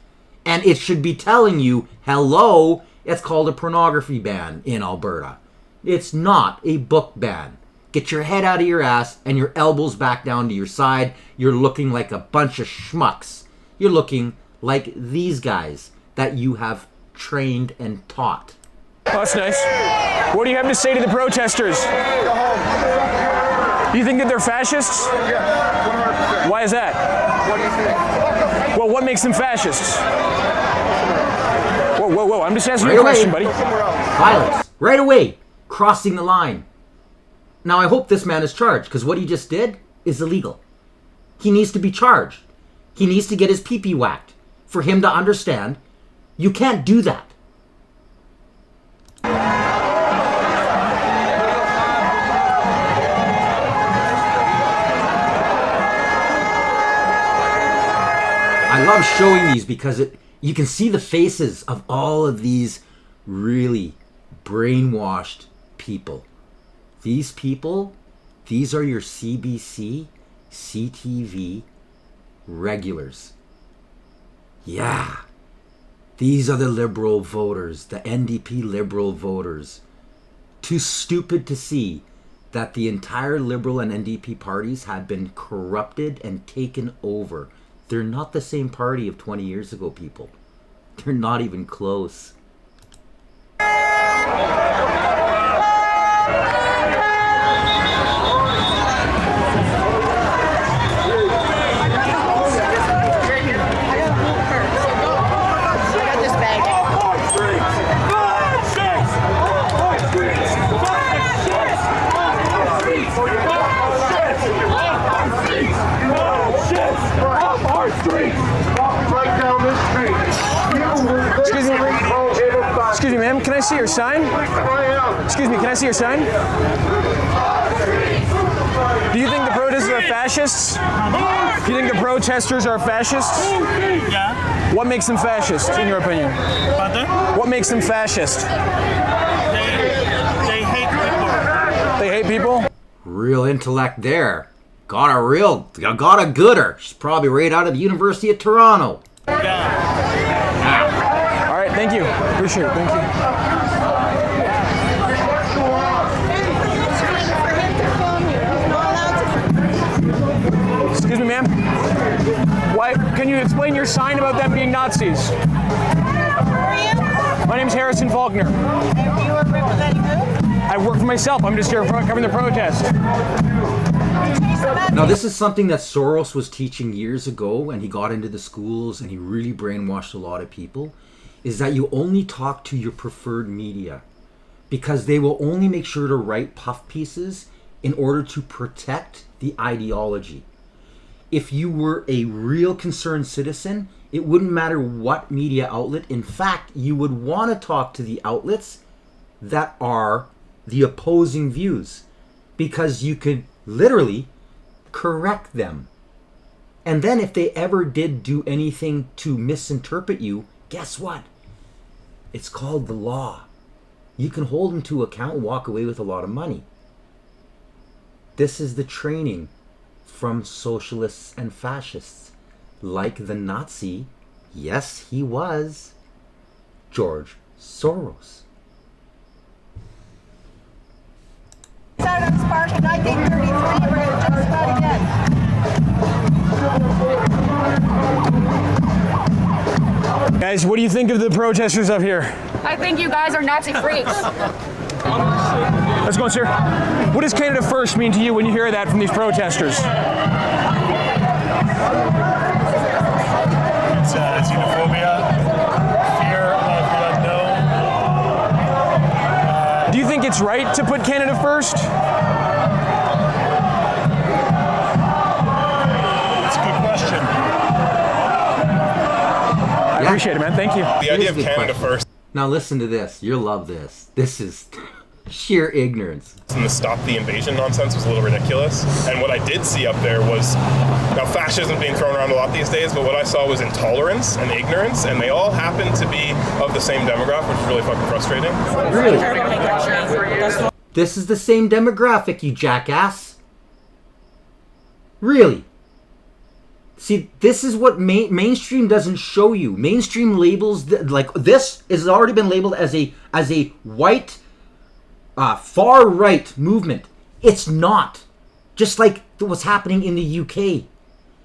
And it should be telling you, hello, It's called a pornography ban in Alberta. It's not a book ban. Get your head out of your ass and your elbows back down to your side. You're looking like a bunch of schmucks. You're looking like these guys that you have trained and taught. Oh, that's nice. What do you have to say to the protesters? Do you think that they're fascists? Why is that? What do you think? Well, what makes them fascists? Whoa, whoa, whoa. I'm just asking you a question, buddy. Violence. Right away. Crossing the line. Now, I hope this man is charged, because what he just did is illegal. He needs to be charged. He needs to get his pee-pee whacked for him to understand you can't do that. I love showing these because you can see the faces of all of these really brainwashed people. These people, these are your CBC, CTV regulars. Yeah. These are the Liberal voters, the NDP Liberal voters. Too stupid to see that the entire Liberal and NDP parties have been corrupted and taken over. They're not the same party of 20 years ago, people. They're not even close. Excuse me, ma'am, can I see your sign? Excuse me, can I see your sign? Do you think the protesters are fascists? Do you think the protesters are fascists? Yeah. What makes them fascist, in your opinion? Pardon? What makes them fascist? They hate people. They hate people? Real intellect there. Got a gooder. She's probably right out of the University of Toronto. All right, thank you. Appreciate it. Thank you. Excuse me, ma'am. Why? Can you explain your sign about them being Nazis? Who are you? My name's Harrison Faulkner. You are representing who? I work for myself. I'm just here covering the protest. Now, this is something that Soros was teaching years ago, and he got into the schools and he really brainwashed a lot of people, is that you only talk to your preferred media because they will only make sure to write puff pieces in order to protect the ideology. If you were a real concerned citizen, it wouldn't matter what media outlet. In fact, you would want to talk to the outlets that are the opposing views because you could literally correct them. And then if they ever did do anything to misinterpret you, guess what? It's called the law. You can hold them to account and walk away with a lot of money. This is the training from socialists and fascists, like the Nazi, yes, he was, George Soros. Started on Spark in 1933, we're going to just start again. Guys, what do you think of the protesters up here? I think you guys are Nazi freaks. Let's go, sir. What does Canada First mean to you when you hear that from these protesters? It's xenophobia, fear of the unknown. Do you think it's right to put Canada first? It's a good question. I appreciate it, man. Thank you. The idea of Canada First. Now listen to this. You'll love this. This is sheer ignorance. And the stop the invasion nonsense was a little ridiculous. And what I did see up there was, now fascism being thrown around a lot these days, but what I saw was intolerance and ignorance, and they all happen to be of the same demographic, which is really fucking frustrating. Really? This is the same demographic, you jackass. Really? See, this is what mainstream doesn't show you. Mainstream labels like this has already been labeled as a white far right movement. It's not. Just like what's happening in the UK.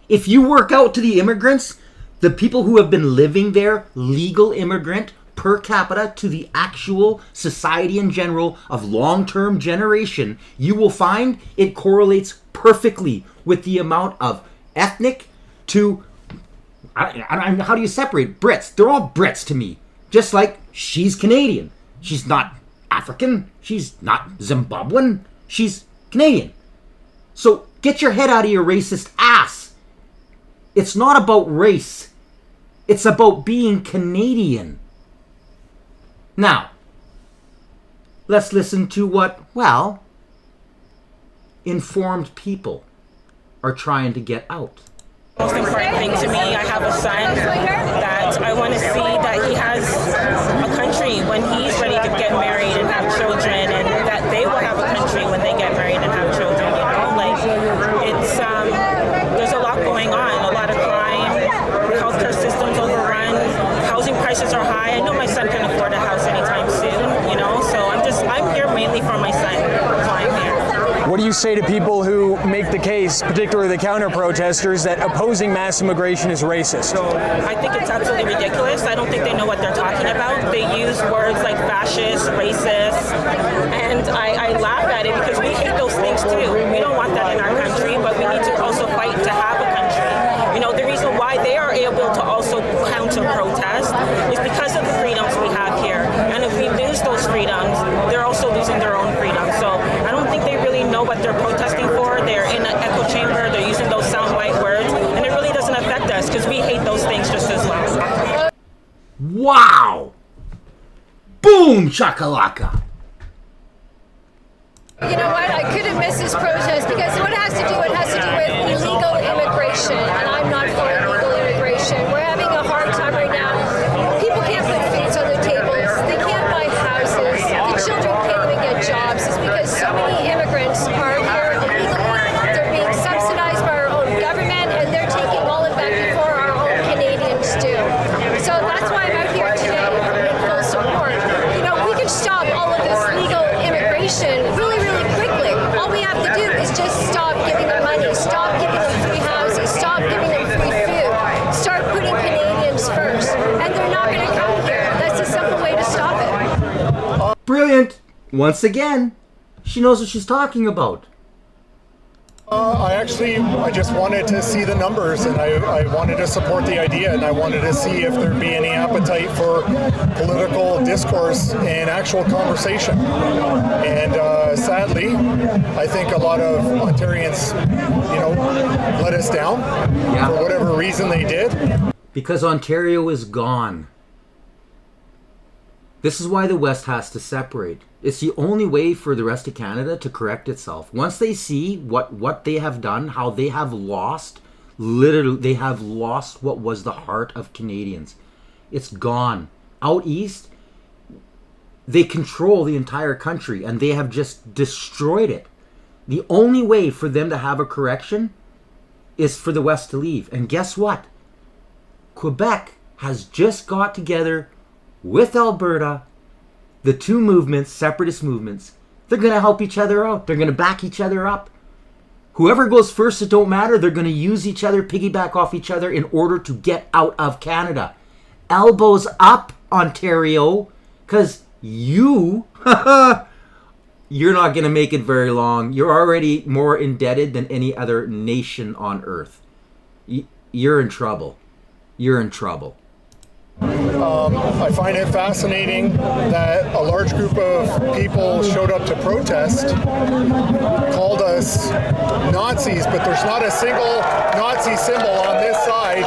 If you work out to the immigrants, the people who have been living there, legal immigrant per capita to the actual society in general of long-term generation, you will find it correlates perfectly with the amount of ethnic to, how do you separate Brits? They're all Brits to me. Just like she's Canadian. She's not African. She's not Zimbabwean. She's Canadian. So get your head out of your racist ass. It's not about race. It's about being Canadian. Now, let's listen to what, well, informed people are trying to get out. Most important thing to me, I have a son that I want to see that he has a country when he's ready to get married and have children, and that they will have a country when they get married and have children, you know? Like, it's, there's a lot going on, a lot of crime, the healthcare system's overrun, housing prices are high. I know my son can afford a house anytime soon, you know? So I'm here mainly for my son, so I'm here. What do you say to people who make the case, particularly the counter-protesters, that opposing mass immigration is racist? I think it's absolutely ridiculous. I don't think they know what they're talking about. They use words like fascist, racist, and I laugh at it because we hate those things too. We don't want that in our country, but we need to also fight to have a country. You know, the reason why they are able to also counter-protest is because of the freedoms we have here. And if we lose those freedoms, they're also losing their own freedom. So I don't think they really know what they're protesting for. They're in an echo chamber. They're using those soundbite words. And it really doesn't affect us because we hate those things just as well. Wow! Boom, shakalaka! You know what? I couldn't miss this protest because what it has to do with illegal immigration, and I'm not for illegal immigration. We're having a hard time right now. People can't put foods on their tables. They can't buy houses. The children can't even get jobs. It's because so many immigrants are here illegally. They're being subsidized by our own government, and they're taking all of that before our own Canadians do. So that's why I'm out here today in full support. You know, we could stop all of this legal immigration really quickly. All we have to do is just stop giving them money, stop giving them free houses, stop giving them free food, start putting Canadians first, and they're not going to come here. That's a simple way to stop it. Brilliant! Once again, she knows what she's talking about. I just wanted to see the numbers, and I wanted to support the idea, and I wanted to see if there'd be any appetite for political discourse and actual conversation. And sadly, I think a lot of Ontarians, you know, let us down for whatever reason they did. Because Ontario is gone. This is why the West has to separate. It's the only way for the rest of Canada to correct itself. Once they see what they have done, how they have lost, literally, they have lost what was the heart of Canadians. It's gone. Out east, they control the entire country, and they have just destroyed it. The only way for them to have a correction is for the West to leave. And guess what? Quebec has just got together with Alberta, the two movements, separatist movements. They're going to help each other out. They're going to back each other up. Whoever goes first, it don't matter. They're going to use each other, piggyback off each other in order to get out of Canada. Elbows up, Ontario, because you're not going to make it very long. You're already more indebted than any other nation on earth. You're in trouble. You're in trouble. I find it fascinating that a large group of people showed up to protest, called us Nazis, but there's not a single Nazi symbol on this side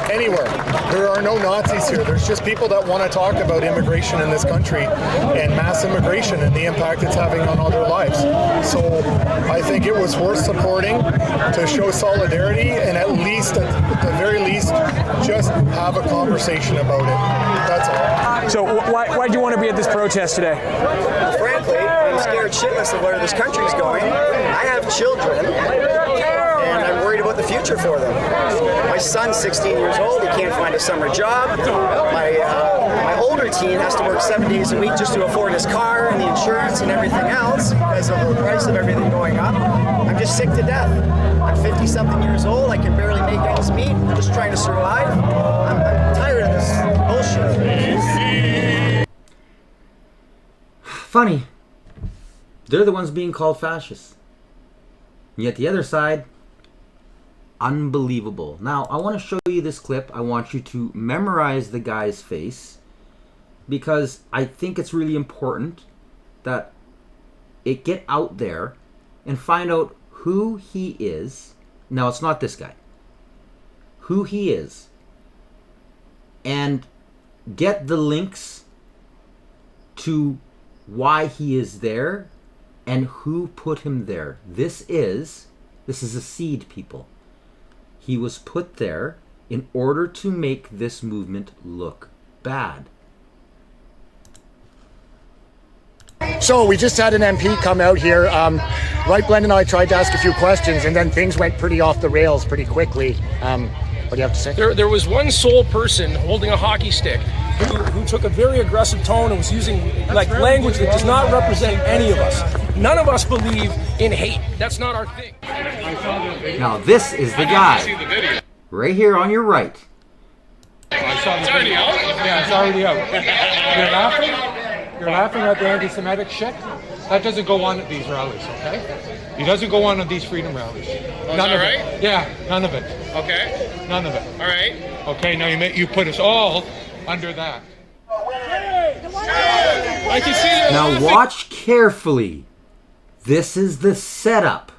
anywhere. There are no Nazis here. There's just people that want to talk about immigration in this country and mass immigration and the impact it's having on other lives. So I think it was worth supporting to show solidarity and at the very least, just have a conversation about it. That's all. So why do you want to be at this protest today? Well, frankly, I'm scared shitless of where this country is going. I have children, and I'm worried about the future for them. My son's 16 years old. He can't find a summer job. My older teen has to work 7 days a week just to afford his car and the insurance and everything else because of the price of everything going up. I'm just sick to death. I'm 50-something years old. I can barely make ends meet. I'm just trying to survive. I'm tired of this bullshit. Funny. They're the ones being called fascists. And yet the other side, unbelievable. Now, I want to show you this clip. I want you to memorize the guy's face because I think it's really important that it get out there and find out who he is. Now, it's not this guy. Who he is. And get the links to why he is there and who put him there. This is a seed, people. He was put there in order to make this movement look bad. So we just had an MP come out here. Right, Glenn and I tried to ask a few questions, and then things went pretty off the rails pretty quickly. What do you have to say? There was one sole person holding a hockey stick who took a very aggressive tone and was using language that does not represent any of us. None of us believe in hate. That's not our thing. Now this is the guy. Right here on your right. It's already out? Yeah, it's already out. You're laughing? You're laughing at the anti-Semitic shit? That doesn't go on at these rallies, okay? It doesn't go on at these freedom rallies. Oh, none of it. Yeah, none of it. Okay. None of it. All right. Okay, now you put us all under that. I can see you. Now watch carefully. This is the setup.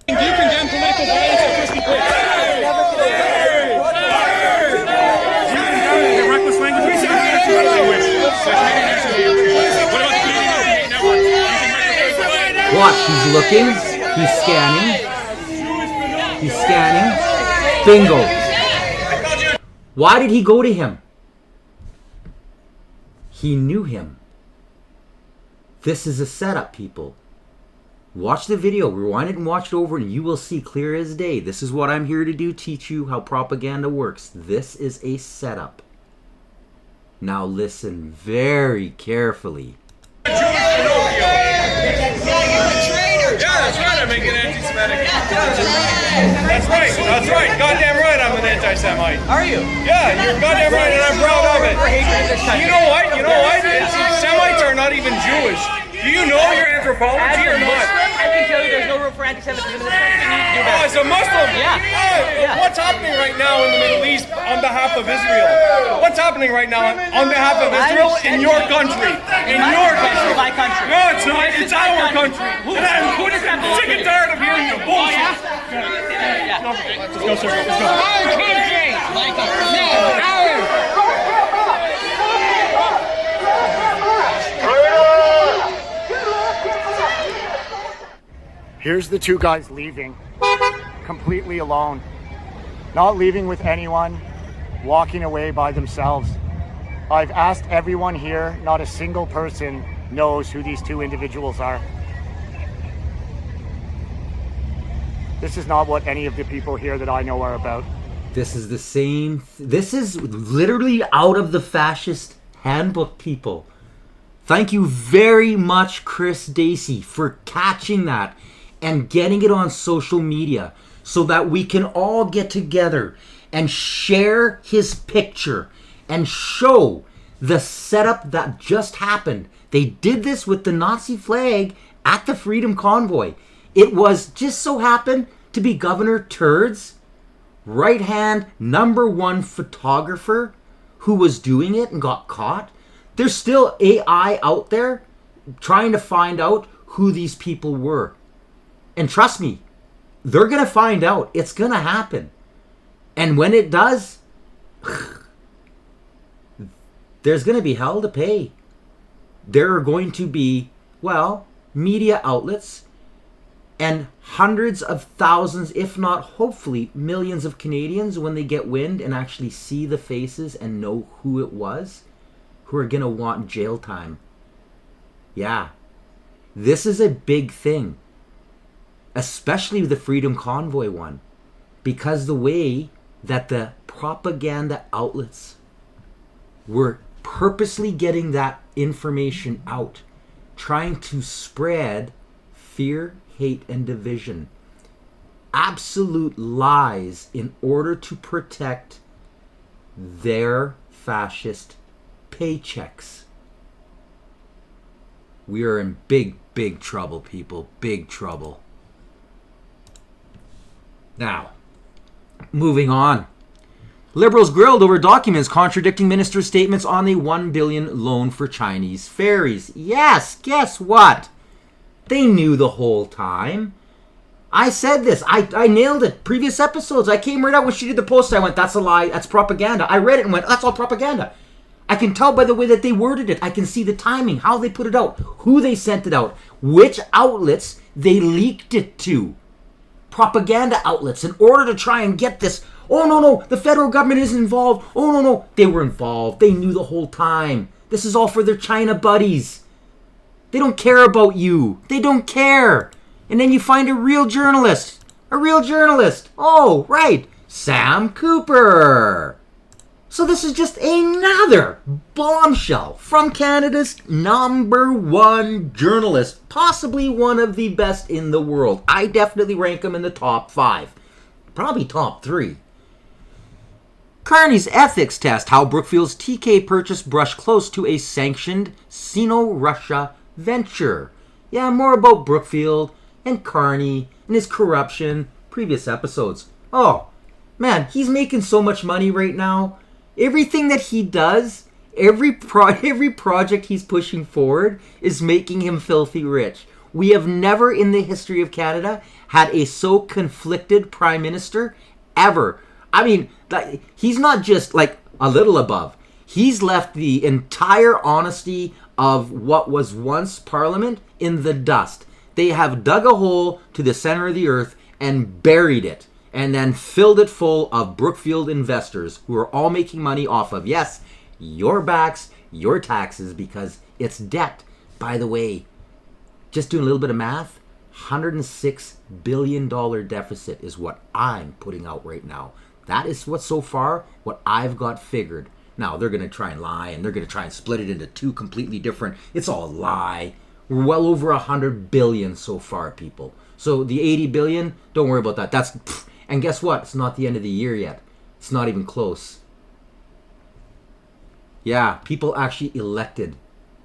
Do you condemn political violence at Christie Place? Reckless language. Watch, he's looking, he's scanning, bingo. Why did he go to him? He knew him. This is a setup, people. Watch the video, rewind it and watch it over, and you will see clear as day. This is what I'm here to do, teach you how propaganda works. This is a setup. Now listen very carefully. Yeah, that's right, I'm making anti-Semitic. That's right, that's right. Goddamn right I'm an anti-Semite. Are you? Yeah, you're goddamn right and I'm proud of it. You know what? Semites are not even Jewish. Do you know your anthropology or not? I can tell you there's no room for anti-Semitism in this country. Oh, as a Muslim? Yeah. What's happening right now in the Middle East on behalf of Israel? What's happening right now on behalf of Israel in your country? In your country. My country. No, it's not. It's our country. And I'm sick and tired of hearing your bullshit. Let's go, sir. Let's go. Our country. No, ours. Here's the two guys leaving, completely alone. Not leaving with anyone, walking away by themselves. I've asked everyone here, not a single person knows who these two individuals are. This is not what any of the people here that I know are about. This is the same. This is literally out of the fascist handbook, people. Thank you very much, Chris Dacey, for catching that and getting it on social media so that we can all get together and share his picture and show the setup that just happened. They did this with the Nazi flag at the Freedom Convoy. It was just so happened to be Governor Turd's right-hand #1 photographer who was doing it and got caught. There's still AI out there trying to find out who these people were. And trust me, they're going to find out. It's going to happen. And when it does, there's going to be hell to pay. There are going to be, well, media outlets and hundreds of thousands, if not hopefully millions of Canadians, when they get wind and actually see the faces and know who it was, who are going to want jail time. Yeah. This is a big thing. Especially the Freedom Convoy one. because the way that the propaganda outlets were purposely getting that information out, trying to spread fear, hate, and division. Absolute lies in order to protect their fascist paychecks. We are in big, big trouble, people. Big trouble. Now, moving on. Liberals grilled over documents contradicting ministers' statements on the $1 billion loan for Chinese ferries. Yes, guess what? They knew the whole time. I said this. I nailed it. Previous episodes. I came right out when she did the post. I went, that's a lie. That's propaganda. I read it and went, that's all propaganda. I can tell by the way that they worded it. I can see the timing, how they put it out, who they sent it out, which outlets they leaked it to. Propaganda outlets in order to try and get this. Oh, no, the federal government isn't involved. Oh, no, they were involved. They knew the whole time. This is all for their China buddies. They don't care about you. They don't care. And then you find a real journalist. Oh, right. Sam Cooper. So this is just another bombshell from Canada's #1 journalist. Possibly one of the best in the world. I definitely rank him in the top 5. Probably top 3. Carney's ethics test. How Brookfield's TK purchase brushed close to a sanctioned Sino-Russia venture. Yeah, more about Brookfield and Carney and his corruption. Previous episodes. Oh, man, he's making so much money right now. Everything that he does, every project he's pushing forward is making him filthy rich. We have never in the history of Canada had a so conflicted prime minister ever. I mean, he's not just like a little above. He's left the entire honesty of what was once Parliament in the dust. They have dug a hole to the center of the earth and buried it, and then filled it full of Brookfield investors who are all making money off of, yes, your backs, your taxes, because it's debt. By the way, just doing a little bit of math, $106 billion deficit is what I'm putting out right now. That is what so far, what I've got figured. Now, they're going to try and lie, and they're going to try and split it into two completely different. It's all a lie. We're well over 100 billion so far, people. So the 80 billion, don't worry about that. And guess what? It's not the end of the year yet. It's not even close. Yeah, people actually elected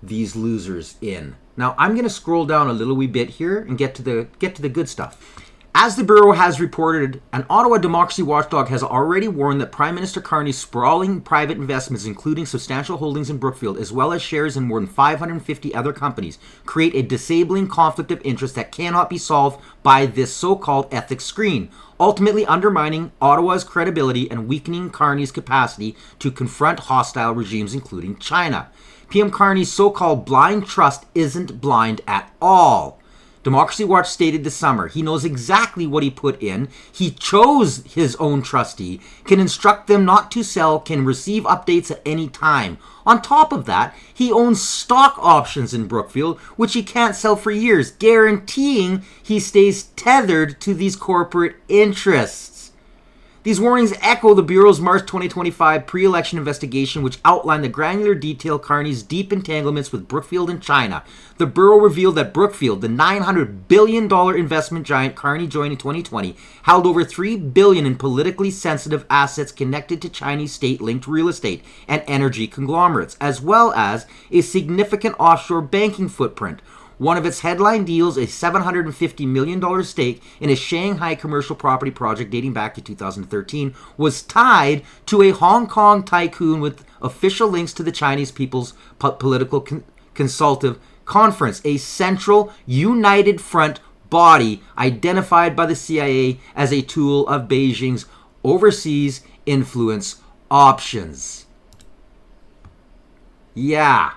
these losers in. Now, I'm going to scroll down a little wee bit here and get to the good stuff. As the Bureau has reported, an Ottawa democracy watchdog has already warned that Prime Minister Carney's sprawling private investments, including substantial holdings in Brookfield, as well as shares in more than 550 other companies, create a disabling conflict of interest that cannot be solved by this so-called ethics screen, ultimately undermining Ottawa's credibility and weakening Carney's capacity to confront hostile regimes, including China. PM Carney's so-called blind trust isn't blind at all. Democracy Watch stated this summer, he knows exactly what he put in. He chose his own trustee, can instruct them not to sell, can receive updates at any time. On top of that, he owns stock options in Brookfield, which he can't sell for years, guaranteeing he stays tethered to these corporate interests. These warnings echo the Bureau's March 2025 pre-election investigation, which outlined the granular detail Carney's deep entanglements with Brookfield and China. The Bureau revealed that Brookfield, the $900 billion investment giant Carney joined in 2020, held over $3 billion in politically sensitive assets connected to Chinese state-linked real estate and energy conglomerates, as well as a significant offshore banking footprint. One of its headline deals, a $750 million stake in a Shanghai commercial property project dating back to 2013, was tied to a Hong Kong tycoon with official links to the Chinese People's Political Consultative Conference, a central united front body identified by the CIA as a tool of Beijing's overseas influence options. Yeah.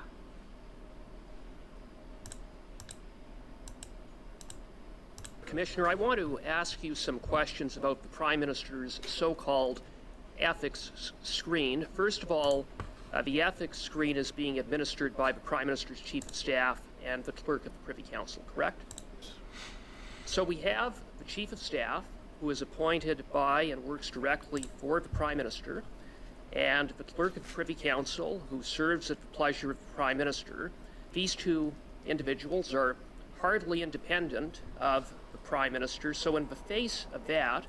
Commissioner, I want to ask you some questions about the Prime Minister's so-called ethics screen. First of all, the ethics screen is being administered by the Prime Minister's Chief of Staff and the Clerk of the Privy Council, correct? So we have the Chief of Staff who is appointed by and works directly for the Prime Minister, and the Clerk of the Privy Council, who serves at the pleasure of the Prime Minister. These two individuals are hardly independent of the Prime Minister. So in the face of that,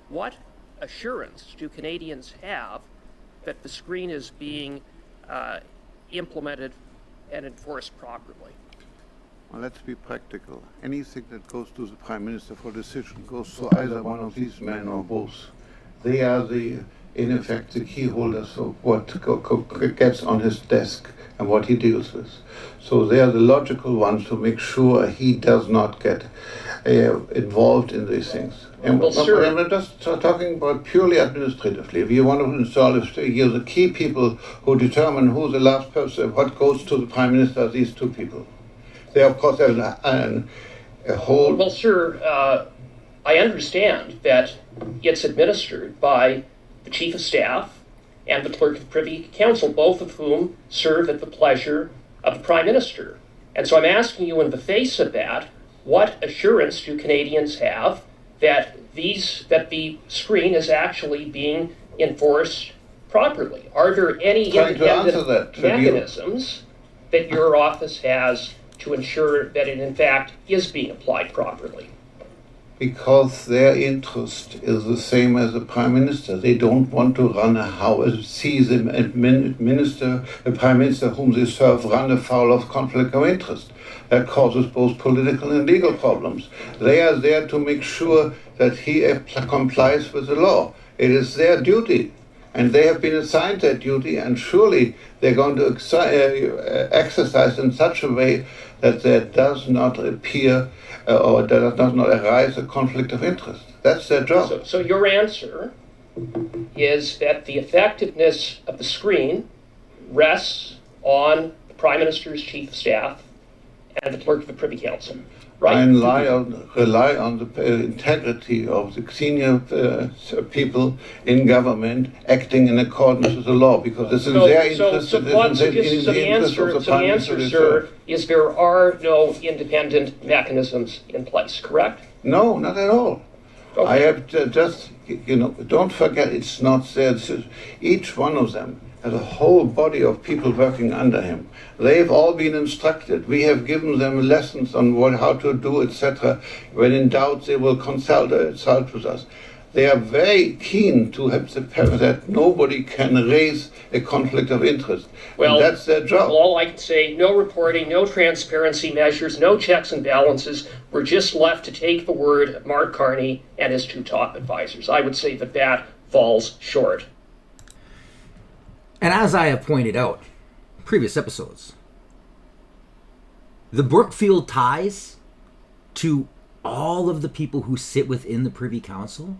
what assurance do Canadians have that the screen is being implemented and enforced properly? Well, let's be practical. Anything that goes to the Prime Minister for decision goes to either one of these men or both. They are in effect, the key holders for what gets on his desk and what he deals with. So they are the logical ones to make sure he does not get involved in these things. And I'm just talking about purely administratively. If you want to install the key people who determine who the last person, what goes to the Prime Minister, are these two people. They, of course, have a whole... Well, sir, I understand that it's administered by the Chief of Staff and the Clerk of the Privy Council, both of whom serve at the pleasure of the Prime Minister. And so I'm asking you, in the face of that, what assurance do Canadians have that the screen is actually being enforced properly? Are there any independent mechanisms that your office has to ensure that it in fact is being applied properly? Because their interest is the same as the Prime Minister. They don't want to see the Prime Minister whom they serve run afoul of conflict of interest. That causes both political and legal problems. They are there to make sure that he complies with the law. It is their duty, and they have been assigned that duty, and surely they're going to exercise in such a way that there does not appear or does not arise a conflict of interest. That's their job. So your answer is that the effectiveness of the screen rests on the Prime Minister's Chief of Staff and the Clerk of the Privy Council, right? I rely on the integrity of the senior people in government acting in accordance with the law, because this is their interest. The answer, sir, is there are no independent mechanisms in place, correct? No, not at all. Okay. I have just, don't forget, it's not there. Each one of them has a whole body of people working under him. They've all been instructed. We have given them lessons on how to do, etc. When in doubt, they will consult with us. They are very keen to have that nobody can raise a conflict of interest. Well, and that's their job. All I can say, no reporting, no transparency measures, no checks and balances. We're just left to take the word of Mark Carney and his two top advisors. I would say that falls short. And as I have pointed out in previous episodes, the Brookfield ties to all of the people who sit within the Privy Council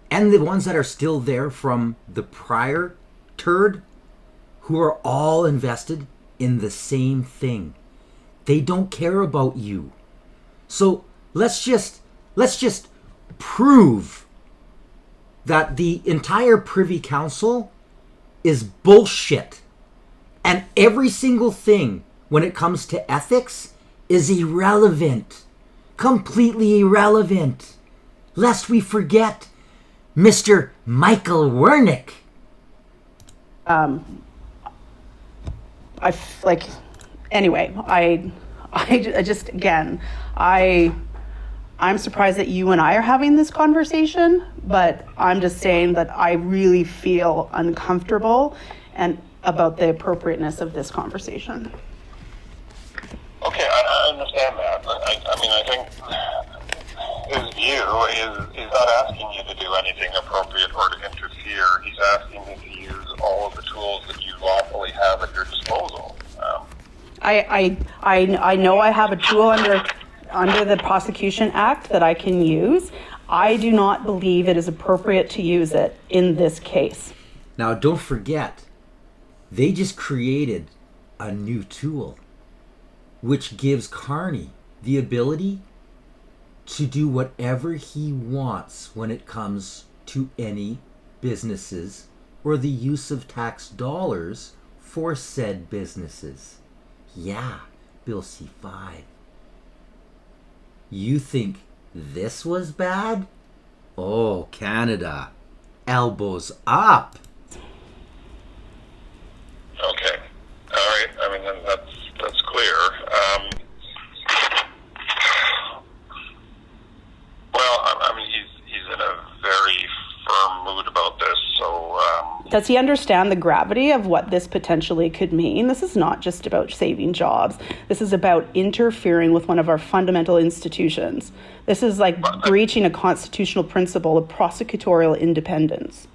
and the ones that are still there from the prior turd, who are all invested in the same thing. They don't care about you. So let's just prove that the entire Privy Council is bullshit. And every single thing when it comes to ethics is irrelevant. Completely irrelevant. Lest we forget Mr. Michael Wernick. I'm surprised that you and I are having this conversation, but I'm just saying that I really feel uncomfortable and about the appropriateness of this conversation. Okay, I understand that. I think his view is not asking you to do anything appropriate or to interfere. He's asking you to use all of the tools that you lawfully have at your disposal. I know I have a tool under the Prosecution Act that I can use. I do not believe it is appropriate to use it in this case. Now, don't forget, they just created a new tool which gives Carney the ability to do whatever he wants when it comes to any businesses or the use of tax dollars for said businesses. Yeah, Bill C-5. You think this was bad? Oh, Canada. Elbows up. Okay. All right. I mean, then that's clear. Well, I mean, he's in a very firm mood about this. So. Does he understand the gravity of what this potentially could mean? This is not just about saving jobs. This is about interfering with one of our fundamental institutions. This is like breaching a constitutional principle of prosecutorial independence.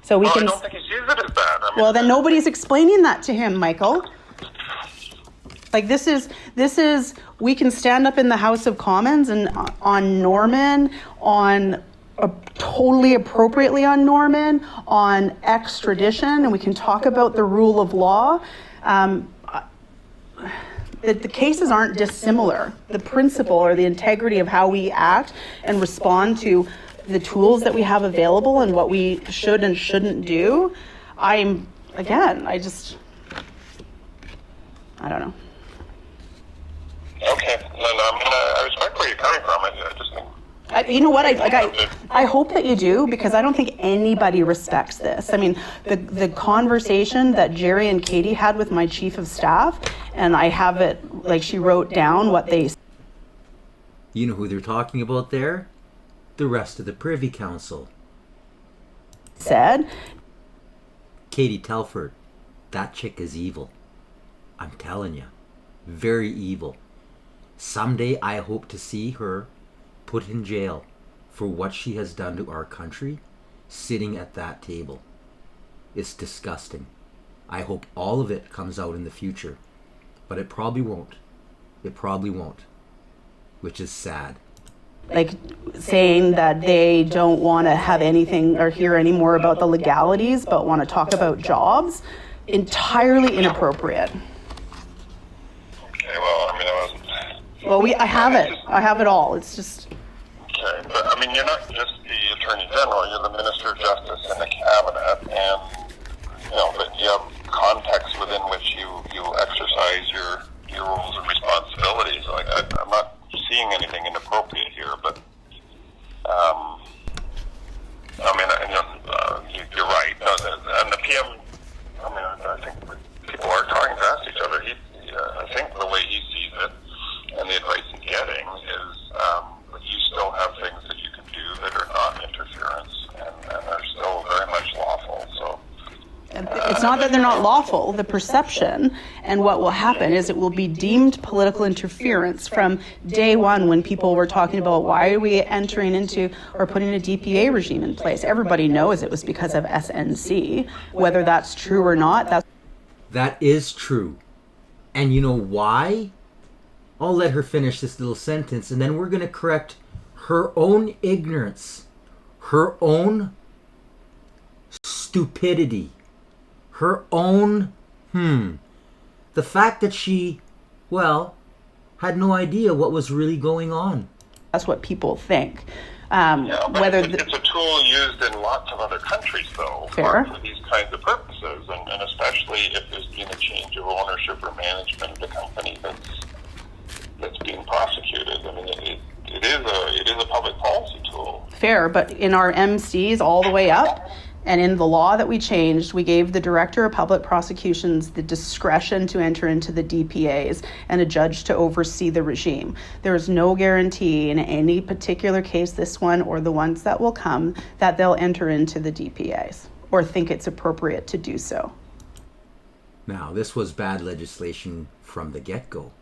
So we can. I don't think he sees it as that. I mean, well, then nobody's explaining that to him, Michael. Like this is we can stand up in the House of Commons and on Norman, on totally appropriately on Norman, on extradition, and we can talk about the rule of law. The cases aren't dissimilar. The principle or the integrity of how we act and respond to the tools that we have available and what we should and shouldn't do. I don't know. Okay. No, I mean, I respect where you're coming from. I just think. You know what? I hope that you do, because I don't think anybody respects this. I mean, the conversation that Jerry and Katie had with my chief of staff, and I have it, like, she wrote down what they. You know who they're talking about there? The rest of the Privy Council. Said. Katie Telford, that chick is evil. I'm telling you, very evil. Someday I hope to see her put in jail for what she has done to our country, sitting at that table. It's disgusting. I hope all of it comes out in the future, but it probably won't. It probably won't, which is sad. Like saying that they don't want to have anything or hear any more about the legalities, but want to talk about jobs, entirely inappropriate. Okay, well, I mean, I wasn't. Well, I have it. I have it all. It's just. Okay, but I mean, you're not just the Attorney General, you're the Minister of Justice in the Cabinet, and, you know, but you have context within which you exercise your roles and responsibilities. Like, I'm not seeing anything inappropriate here, but, I mean, you're right. No, and the PM, I mean, I think people are talking past each other. I think the way he sees it, and the advice he's getting is, you still have things that you can do that are not interference and are still very much lawful. So it's not that they're not lawful. The perception and what will happen is it will be deemed political interference from day one, when people were talking about why are we entering into or putting a DPA regime in place. Everybody knows it was because of SNC. Whether that's true or not, that is true. And you know why? I'll let her finish this little sentence, and then we're going to correct her own ignorance, her own stupidity, her own, the fact that she, had no idea what was really going on. That's what people think. Whether it's a tool used in lots of other countries, though, for these kinds of purposes, and especially if there's been a change of ownership or management of the company that's being prosecuted. I mean, it is a public policy tool. Fair, but in our MCs all the way up, and in the law that we changed, we gave the Director of Public Prosecutions the discretion to enter into the DPAs and a judge to oversee the regime. There is no guarantee in any particular case, this one or the ones that will come, that they'll enter into the DPAs or think it's appropriate to do so. Now, this was bad legislation from the get-go.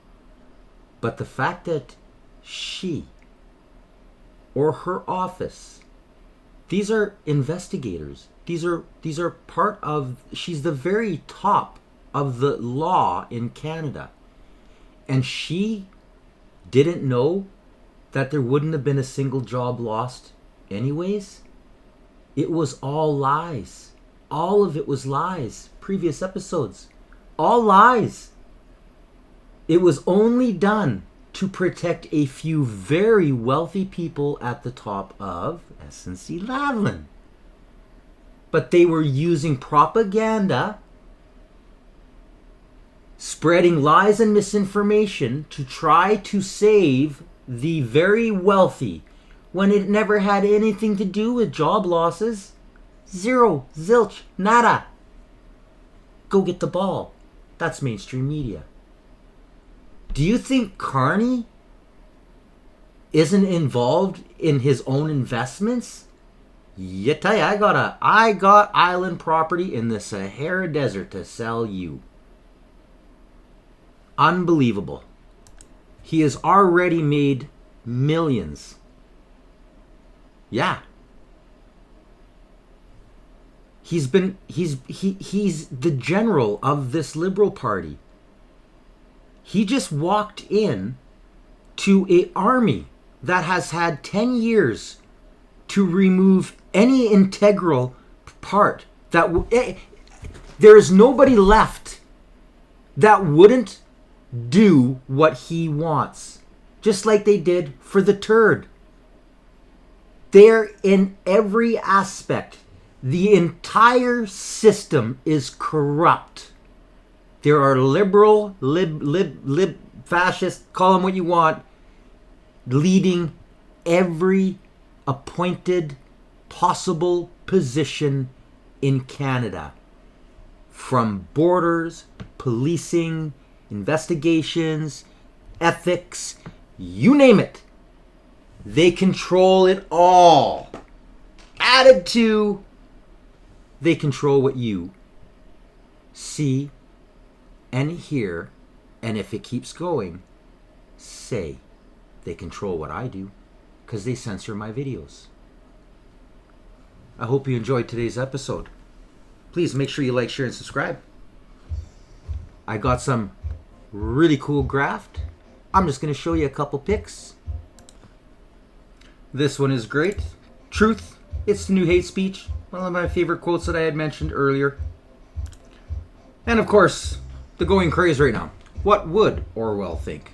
But the fact that she or her office, these are investigators. These are part of, she's the very top of the law in Canada. And she didn't know that there wouldn't have been a single job lost anyways. It was all lies. All of it was lies. Previous episodes. All lies. It was only done to protect a few very wealthy people at the top of SNC-Lavalin. But they were using propaganda, spreading lies and misinformation to try to save the very wealthy. when it never had anything to do with job losses. Zero, zilch, nada. Go get the ball. That's mainstream media. Do you think Carney isn't involved in his own investments? You tell you, I got island property in the Sahara Desert to sell you. Unbelievable. He has already made millions. Yeah. He's the general of this Liberal Party. He just walked in to an army that has had 10 years to remove any integral part. There is nobody left that wouldn't do what he wants. Just like they did for the turd. They're in every aspect. The entire system is corrupt. There are liberal, fascist, call them what you want, leading every appointed possible position in Canada. From borders, policing, investigations, ethics, you name it. They control it all. Added to, they control what you see and hear, and if it keeps going, say. They control what I do because they censor my videos. I hope you enjoyed today's episode. Please make sure you like, share, and subscribe. I got some really cool graft. I'm just going to show you a couple pics. This one is great. Truth, it's the new hate speech. One of my favorite quotes that I had mentioned earlier. And of course, the going craze right now. What would Orwell think?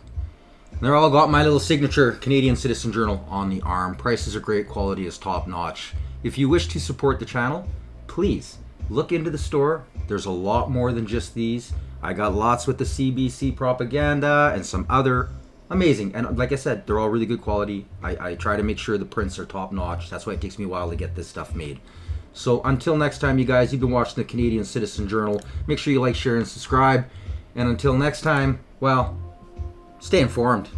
They're all got my little signature Canadian Citizen Journal on the arm. Prices are great, quality is top notch. If you wish to support the channel, please look into the store. There's a lot more than just these. I got lots with the CBC propaganda and some other amazing. And like I said, they're all really good quality. I try to make sure the prints are top notch. That's why it takes me a while to get this stuff made. So until next time, you guys, you've been watching the Canadian Citizen Journal. Make sure you like, share, and subscribe. And until next time, well, stay informed.